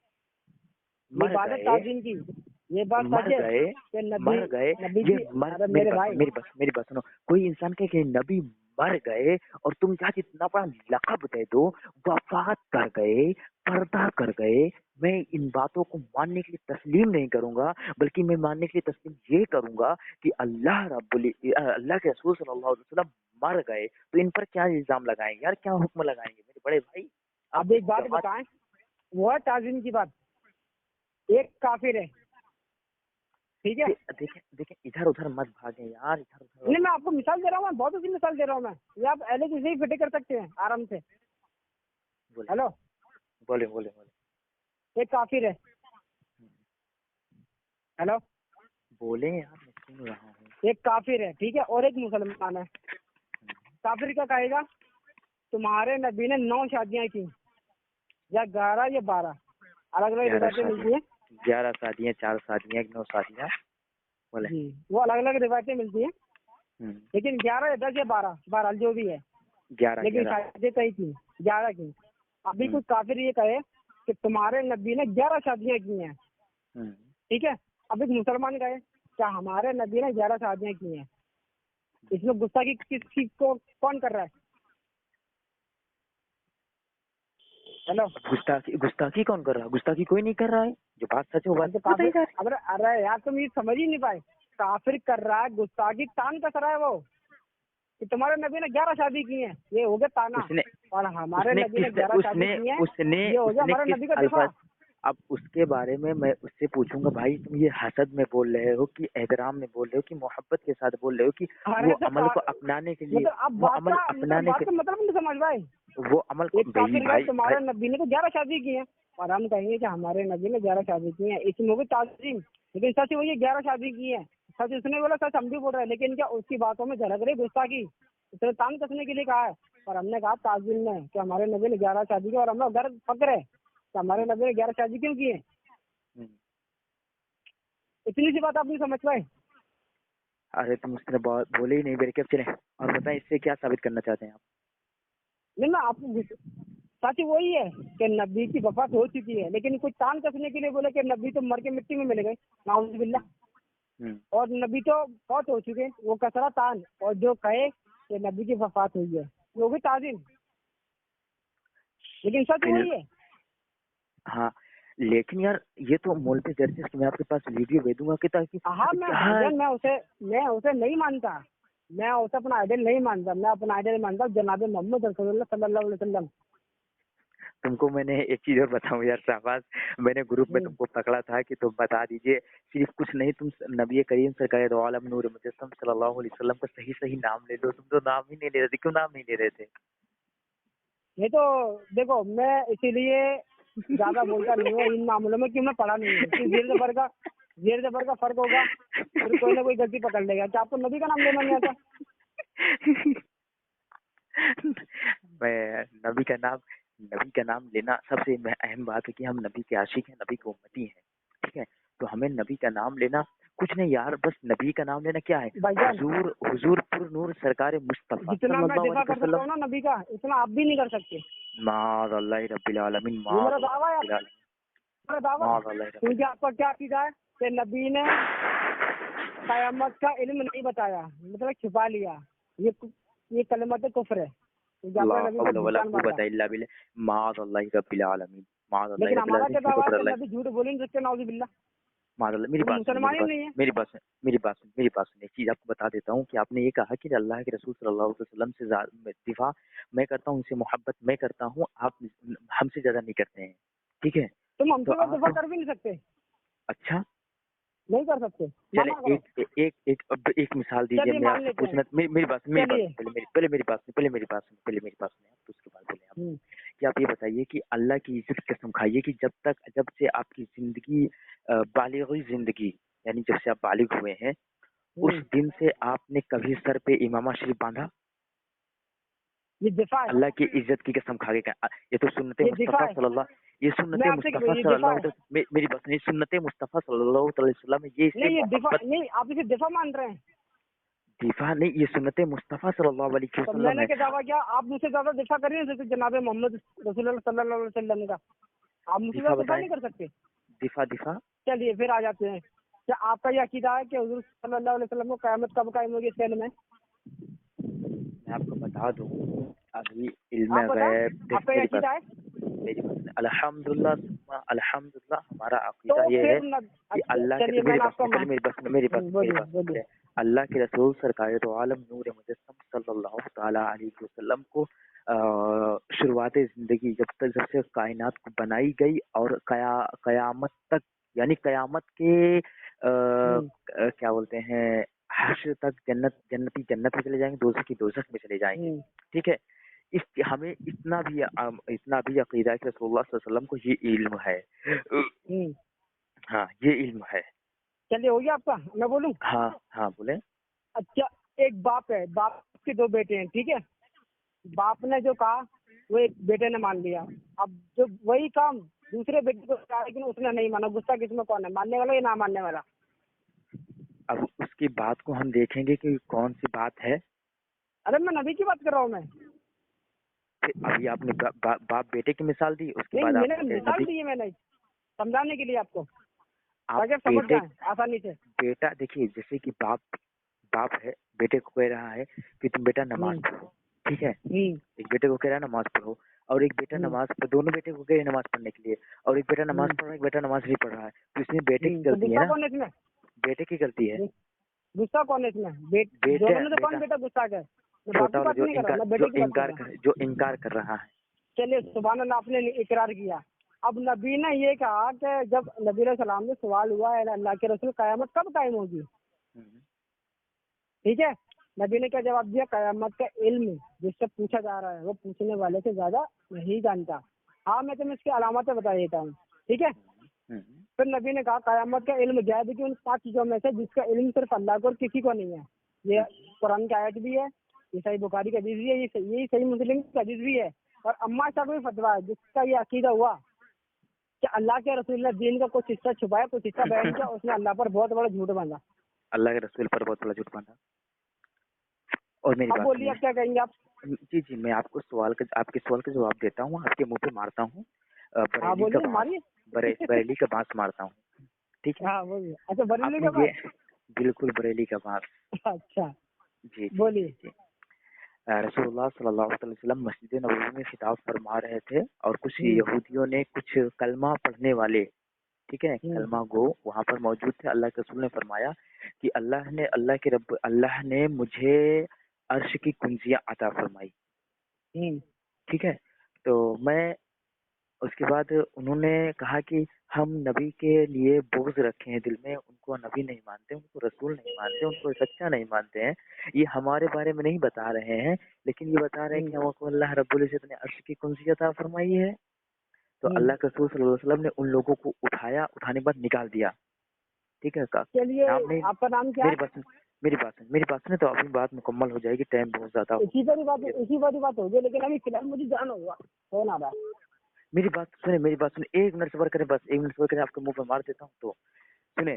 میری بات سنو, کوئی انسان کہ نبی مر گئے اور تم جہاں جتنا بڑا لقب دے دو, وفات کر گئے, پردہ کر گئے, میں ان باتوں کو ماننے کے لیے تسلیم نہیں کروں گا, بلکہ میں ماننے کے لیے تسلیم یہ کروں گا کہ اللہ کے رسول صلی اللہ علیہ وسلم مر گئے تو ان پر کیا الزام لگائیں گے یار, کیا حکم لگائیں گے میرے بڑے بھائی؟ اب ایک بات بتائیں, وہ ہے تعظیم کی بات, ایک کافر ہے, ٹھیک ہے. دیکھیں ادھر ادھر مت بھاگیں یار, نہیں میں آپ کو مثال دے رہا ہوں, بہت اچھی مثال دے رہا ہوں میں, یہ آپ اہل سے ہی فٹے کر سکتے ہیں آرام سے. ہیلو بولے ایک کافر ہے. ہیلو بولے یار, میں سن رہا ہوں. ایک کافر ہے, ٹھیک ہے, اور ایک مسلمان ہے. کافر کیا کہے گا, تمہارے نبی نے 9 شادیاں کی, یا 11 یا 12, الگ الگ روایتیں ملتی ہیں. 11 شادیاں, 4 شادیاں, 9 شادیاں, وہ الگ الگ روایتیں ملتی ہیں, لیکن 11 یا 10 یا 12 بہرحال جو بھی ہے, 11 لیکن شادیاں کئی کی, 11 کی. ابھی کوئی کافر یہ کہے کہ تمہارے نبی نے 11 شادیاں کی ہیں, ٹھیک ہے. اب ایک مسلمان کہے کیا ہمارے نبی نے 11 شادیاں کی ہیں, اس میں گستاخی کس چیز کو کون کر رہا ہے؟ ہیلو, گستاخی کون کر رہا ہے؟ گستاخی کوئی نہیں کر رہا ہے, جو بات سچ ہے. ارے یار تم یہ سمجھ ہی نہیں پائے, کافر کر رہا ہے گستاخی, تان کس رہا ہے وہ کہ تمہارے نبی نے 11 شادی کی ہیں, یہ ہو گیا تانا, اور ہمارے نبی نے 11 شادی کی ہیں, یہ ہو گیا ہمارے نبی کا دفاع. اب اس کے بارے میں اس سے پوچھوں گا بھائی تم یہ حسد میں بول رہے ہو کہ احترام میں بول رہے ہو کہ محبت کے ساتھ بول رہے ہو کہ وہ عمل کو اپنانے کے لیے مطلب اب وہ بات عمل کا اپنانے کے مطلب نہیں سمجھ پائے. وہ عمل کو ایک کافر بھائی تمہارے نبی نے تو 11 شادی کی ہیں اور ہم کہیں گے کہ ہمارے نبی نے 11 شادی کی ہیں, اس میں بھی تعظیم, لیکن سچ وہی 11 شادی کی ہیں. سچ اس نے بولا, سچ ہم بھی بول رہے ہیں, لیکن کیا اس کی باتوں میں جھلک رہی گستاخی, اس نے تانگ کسنے کے لیے کہا ہے. اور ہم نے کہا تعظیم میں کہ ہمارے نبی نے 11 شادی کی, اور ہم لوگ گھر فخر ہے کہ ہمارے نبی نے 11 شادی کیوں کی ہے. اتنی سی بات آپ نہیں سمجھ پائے. ارے تم اس نے بولے ہی نہیں میرے کیا چلیں, اور بتائیں اس سے کیا ثابت کرنا چاہتے ہیں آپ؟ نہیں میں آپ کو سچ وہی ہے کہ نبی کی وفات ہو چکی ہے, لیکن کچھ تان کسنے کے لیے بولے کہ نبی تو مر کے مٹی میں ملے گئے, نعوذ باللہ, اور نبی تو بہت ہو چکے, وہ کسرا تان, اور جو کہے کہ نبی کی وفات ہوئی ہے وہ بھی تعظیم, لیکن سچ وہی ہے. ہاں لیکن یار یہ تو مول پہ جرسس میں آپ کے پاس ویڈیو بھیجوں گا کہ تاکہ ہاں میں اسے نہیں مانتا, میں اسے اپنا آئیڈل نہیں مانتا, میں اپنا آئیڈل مانتا ہوں جناب محمد رسول اللہ صلی اللہ علیہ وسلم. تم کو میں نے ایک چیز اور بتاؤں یار شہباز, میں نے گروپ میں تم کو پکڑا تھا کہ تم بتا دیجئے, صرف کچھ نہیں, تم نبی کریم سرکار دو عالم نور مجسم صلی اللہ علیہ وسلم کا صحیح نام لے لو. تم تو نام ہی نہیں لے رہے تھے, کیوں نام نہیں لے رہے تھے؟ یہ تو دیکھو میں اسی لیے زیادہ بولتا نہیں ہوں ان معاملوں میں کہ میں پڑھا نہیں ہوں. زیر زبر کا فرق ہوگا, پھر کوئی نہ کوئی غلطی پکڑ لے گا. کیا آپ کو نبی کا نام لینا نہیں آتا؟ میں نبی کا نام لینا سب سے اہم بات ہے کہ ہم نبی کے عاشق ہیں, نبی کے امتی ہیں, ٹھیک ہے, تو ہمیں نبی کا نام لینا کچھ نہیں یار, بس نبی کا نام لینا کیا ہے, حضور پر نور سرکار مصطفیٰ جتنا میں دفاع کر سکتا ہوں نا نبی کا, اتنا آپ بھی نہیں کر سکتے. معاذ اللہ رب العالمین, میرا دعویٰ ہے, کیونکہ آپ کا کیا عقیدہ ہے کہ نبی نے قیامت کا علم نہیں بتایا, مطلب چھپا لیا, یہ کلمت کفر ہے. معاذ اللہ رب العالمین, لیکن ہمارا کیا دعویٰ ہے کہ نبی جھوٹ بولیں گے, سچے نعوذ باللہ. میری بات سنیں, ایک چیز آپ کو بتا دیتا ہوں کہ آپ نے یہ کہا کہ اللہ کے رسول صلی اللہ علیہ وسلم سے دفاع میں کرتا ہوں, ان سے محبت میں کرتا ہوں, آپ ہم سے زیادہ نہیں کرتے ہیں, ٹھیک ہے, تم ہم سے دفاع کر بھی نہیں سکتے. اچھا نہیں کر سکتے. چلے ایک مثال دیجیے, میں آپ سے پوچھنا, میری بات پہلے میری بات سنیں, تو اس کے بعد بولیں آپ. کہ آپ یہ بتائیے کہ اللہ کی عزت قسم کھائیے کہ جب سے آپ کی زندگی بالغی زندگی, یعنی جب سے آپ بالغ ہوئے ہیں, اس دن سے آپ نے کبھی سر پہ امامہ شریف باندھا؟ یہ دفاع ہے. اللہ کی عزت کی قسم کھا کے, یہ تو سنت مصطفیٰ صلی اللہ, یہ سنت مصطفیٰ صلی اللہ, میری بات نہیں, سنت مصطفیٰ صلی اللہ علیہ وسلم, یہ دفاع نہیں, آپ اسے دفاع مان رہے ہیں. دفاع نہیں, یہ سنت مصطفیٰ صلی اللہ علیہ وسلم. میں نے کیا دعویٰ کیا, آپ مجھ سے زیادہ دفاع کر رہے ہیں جناب محمد رسول اللہ صلی اللہ علیہ وسلم کا, آپ مجھ سے زیادہ دفاع نہیں کر سکتے. دفاع چلیے پھر آ جاتے ہیں. کیا آپ کا یہ عقیدہ ہے کہ حضور صلی اللہ علیہ وسلم کو قیامت کب قائم ہوگی اس کے علم میں؟ میں آپ کو بتا دوں, ابھی علم غیب, الحمدللہ ہمارا عقیدہ یہ ہے کہ اللہ کے, میری بات اللہ کے رسول سرکار دو عالم نور مجسم صلی اللہ تعالی علیہ وسلم کو شروعات زندگی جب سے کائنات کو بنائی گئی اور قیامت تک, یعنی قیامت کے کیا بولتے ہیں, حشر تک جنت میں چلے جائیں گے, دوزخ میں چلے جائیں گے, ٹھیک ہے. ہمیں اتنا بھی عقیدہ ہے کہ رسول اللہ صلی اللہ علیہ وسلم کو یہ علم ہے, ہاں یہ علم ہے. چلیے ہو گیا آپ کا, میں بولوں؟ ہاں بولیں. اچھا, ایک باپ ہے, باپ کے 2 بیٹے ہیں, ٹھیک ہے. باپ نے جو کہا وہ ایک بیٹے نے مان لیا, اب جو وہی کام دوسرے بیٹے کو کہا لیکن اس نے نہیں مانا. غصہ کس میں کون ہے, ماننے والا یا نہ ماننے والا؟ اب اس کی بات کو ہم دیکھیں گے کہ کون سی بات ہے. ارے میں نبی کی بات کر رہا ہوں. میں ابھی آپ نے باپ بیٹے کی مثال دی, اس کے بعد میں نے مثال دی ہے, میں نے سمجھانے کے لیے آپ کو, آپ آسانی سے. بیٹا دیکھیے, جیسے کہ باپ ہے, بیٹے کو کہہ رہا ہے کہ تم بیٹا نماز پڑھو, ٹھیک ہے. ایک بیٹے کو کہہ رہا ہے نماز پڑھو, اور ایک بیٹا دونوں بیٹے کو کہہ رہے نماز پڑھنے کے لیے, اور ایک بیٹا نماز پڑھ رہا ہے, ایک بیٹا نماز نہیں پڑھ رہا ہے, تو اس میں بیٹے کی غلطی ہے نا, بیٹے کی غلطی ہے. غصہ کون ہے اس میں؟ بیٹا غصہ ہے, جو انکار کر رہا ہے. چلیے سبحان اللہ, آپ نے اقرار کیا, اب نبی نے یہ کہا کہ جب نبی علیہ السلام سے سوال ہوا ہے اللہ کے رسول قیامت کب قائم ہوگی، ٹھیک ہے، نبی نے کیا جواب دیا، قیامت کا علم جس سے پوچھا جا رہا ہے وہ پوچھنے والے سے زیادہ نہیں جانتا، ہاں میں تمہیں اس کی علامتیں بتا دیتا ہوں، ٹھیک ہے۔ پھر نبی نے کہا قیامت کا علم غیب کی ان 5 چیزوں میں سے جس کا علم صرف اللہ کو اور کسی کو نہیں ہے، یہ قرآن کی آیت بھی ہے، یہ صحیح بخاری کا حدیث بھی ہے، یہ صحیح مسلم کا حدیث بھی ہے، اور اما صاحب بھی فتویٰ ہے جس کا یہ عقیدہ ہوا کہ اللہ کے رسول نے دین کا کچھ حصہ چھپایا، کچھ حصہ بیان کیا، اس نے اللہ پر بہت بڑا جھوٹ باندھا، اللہ کے رسول پر بہت بڑا جھوٹ باندھا۔ اور میری اب بات بولیے اب کیا کہیں گے آپ؟ جی میں آپ کے سوال کا جواب دیتا ہوں، آپ کے منہ پہ مارتا ہوں، ہاں بولیے، ماریے، بریلی کا بانس مارتا ہوں، ٹھیک ہے؟ ہاں بولیے، اچھا بریلی کا بات، بالکل بریلی کا بانس، اچھا جی بولیے۔ رسول اللہ صلی اللہ علیہ وسلم مسجد نبوی میں خطاب فرما رہے تھے، اور کچھ ہوں، یہودیوں نے، کچھ کلمہ پڑھنے والے، ٹھیک ہے، ہوں، کلمہ گو وہاں پر موجود تھے۔ اللہ کے رسول نے فرمایا کہ اللہ نے مجھے عرش کی کنجیاں عطا فرمائی، ہوں، ٹھیک ہے۔ تو میں اس کے بعد انہوں نے کہا کہ ہم نبی کے لیے بغض رکھے ہیں دل میں، ان کو نبی نہیں مانتے، ان کو رسول نہیں مانتے، ان کو سچا نہیں مانتے ہیں، یہ ہمارے بارے میں نہیں بتا رہے ہیں، لیکن یہ بتا رہے ہیں کہ ہم کو اللہ رب العزت نے عرش کی کنجی عطا فرمائی ہے۔ تو اللہ کے رسول صلی اللہ علیہ وسلم نے ان لوگوں کو اٹھانے کے بعد نکال دیا، ٹھیک ہے۔ چلیے آپ کا نام کیا؟ میری بات سنیں تو اپنی بات مکمل ہو جائے گی، ٹائم بہت زیادہ ہو۔ اسی پر بات ہوگی، لیکن ابھی فی الحال مجھے جانا ہوگا، فون آ رہا ہے۔ میری بات سنیں، 1 منٹ صبر کریں، بس 1 منٹ صبر کریں، آپ کے منہ پہ مار دیتا ہوں تو سنیں۔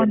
on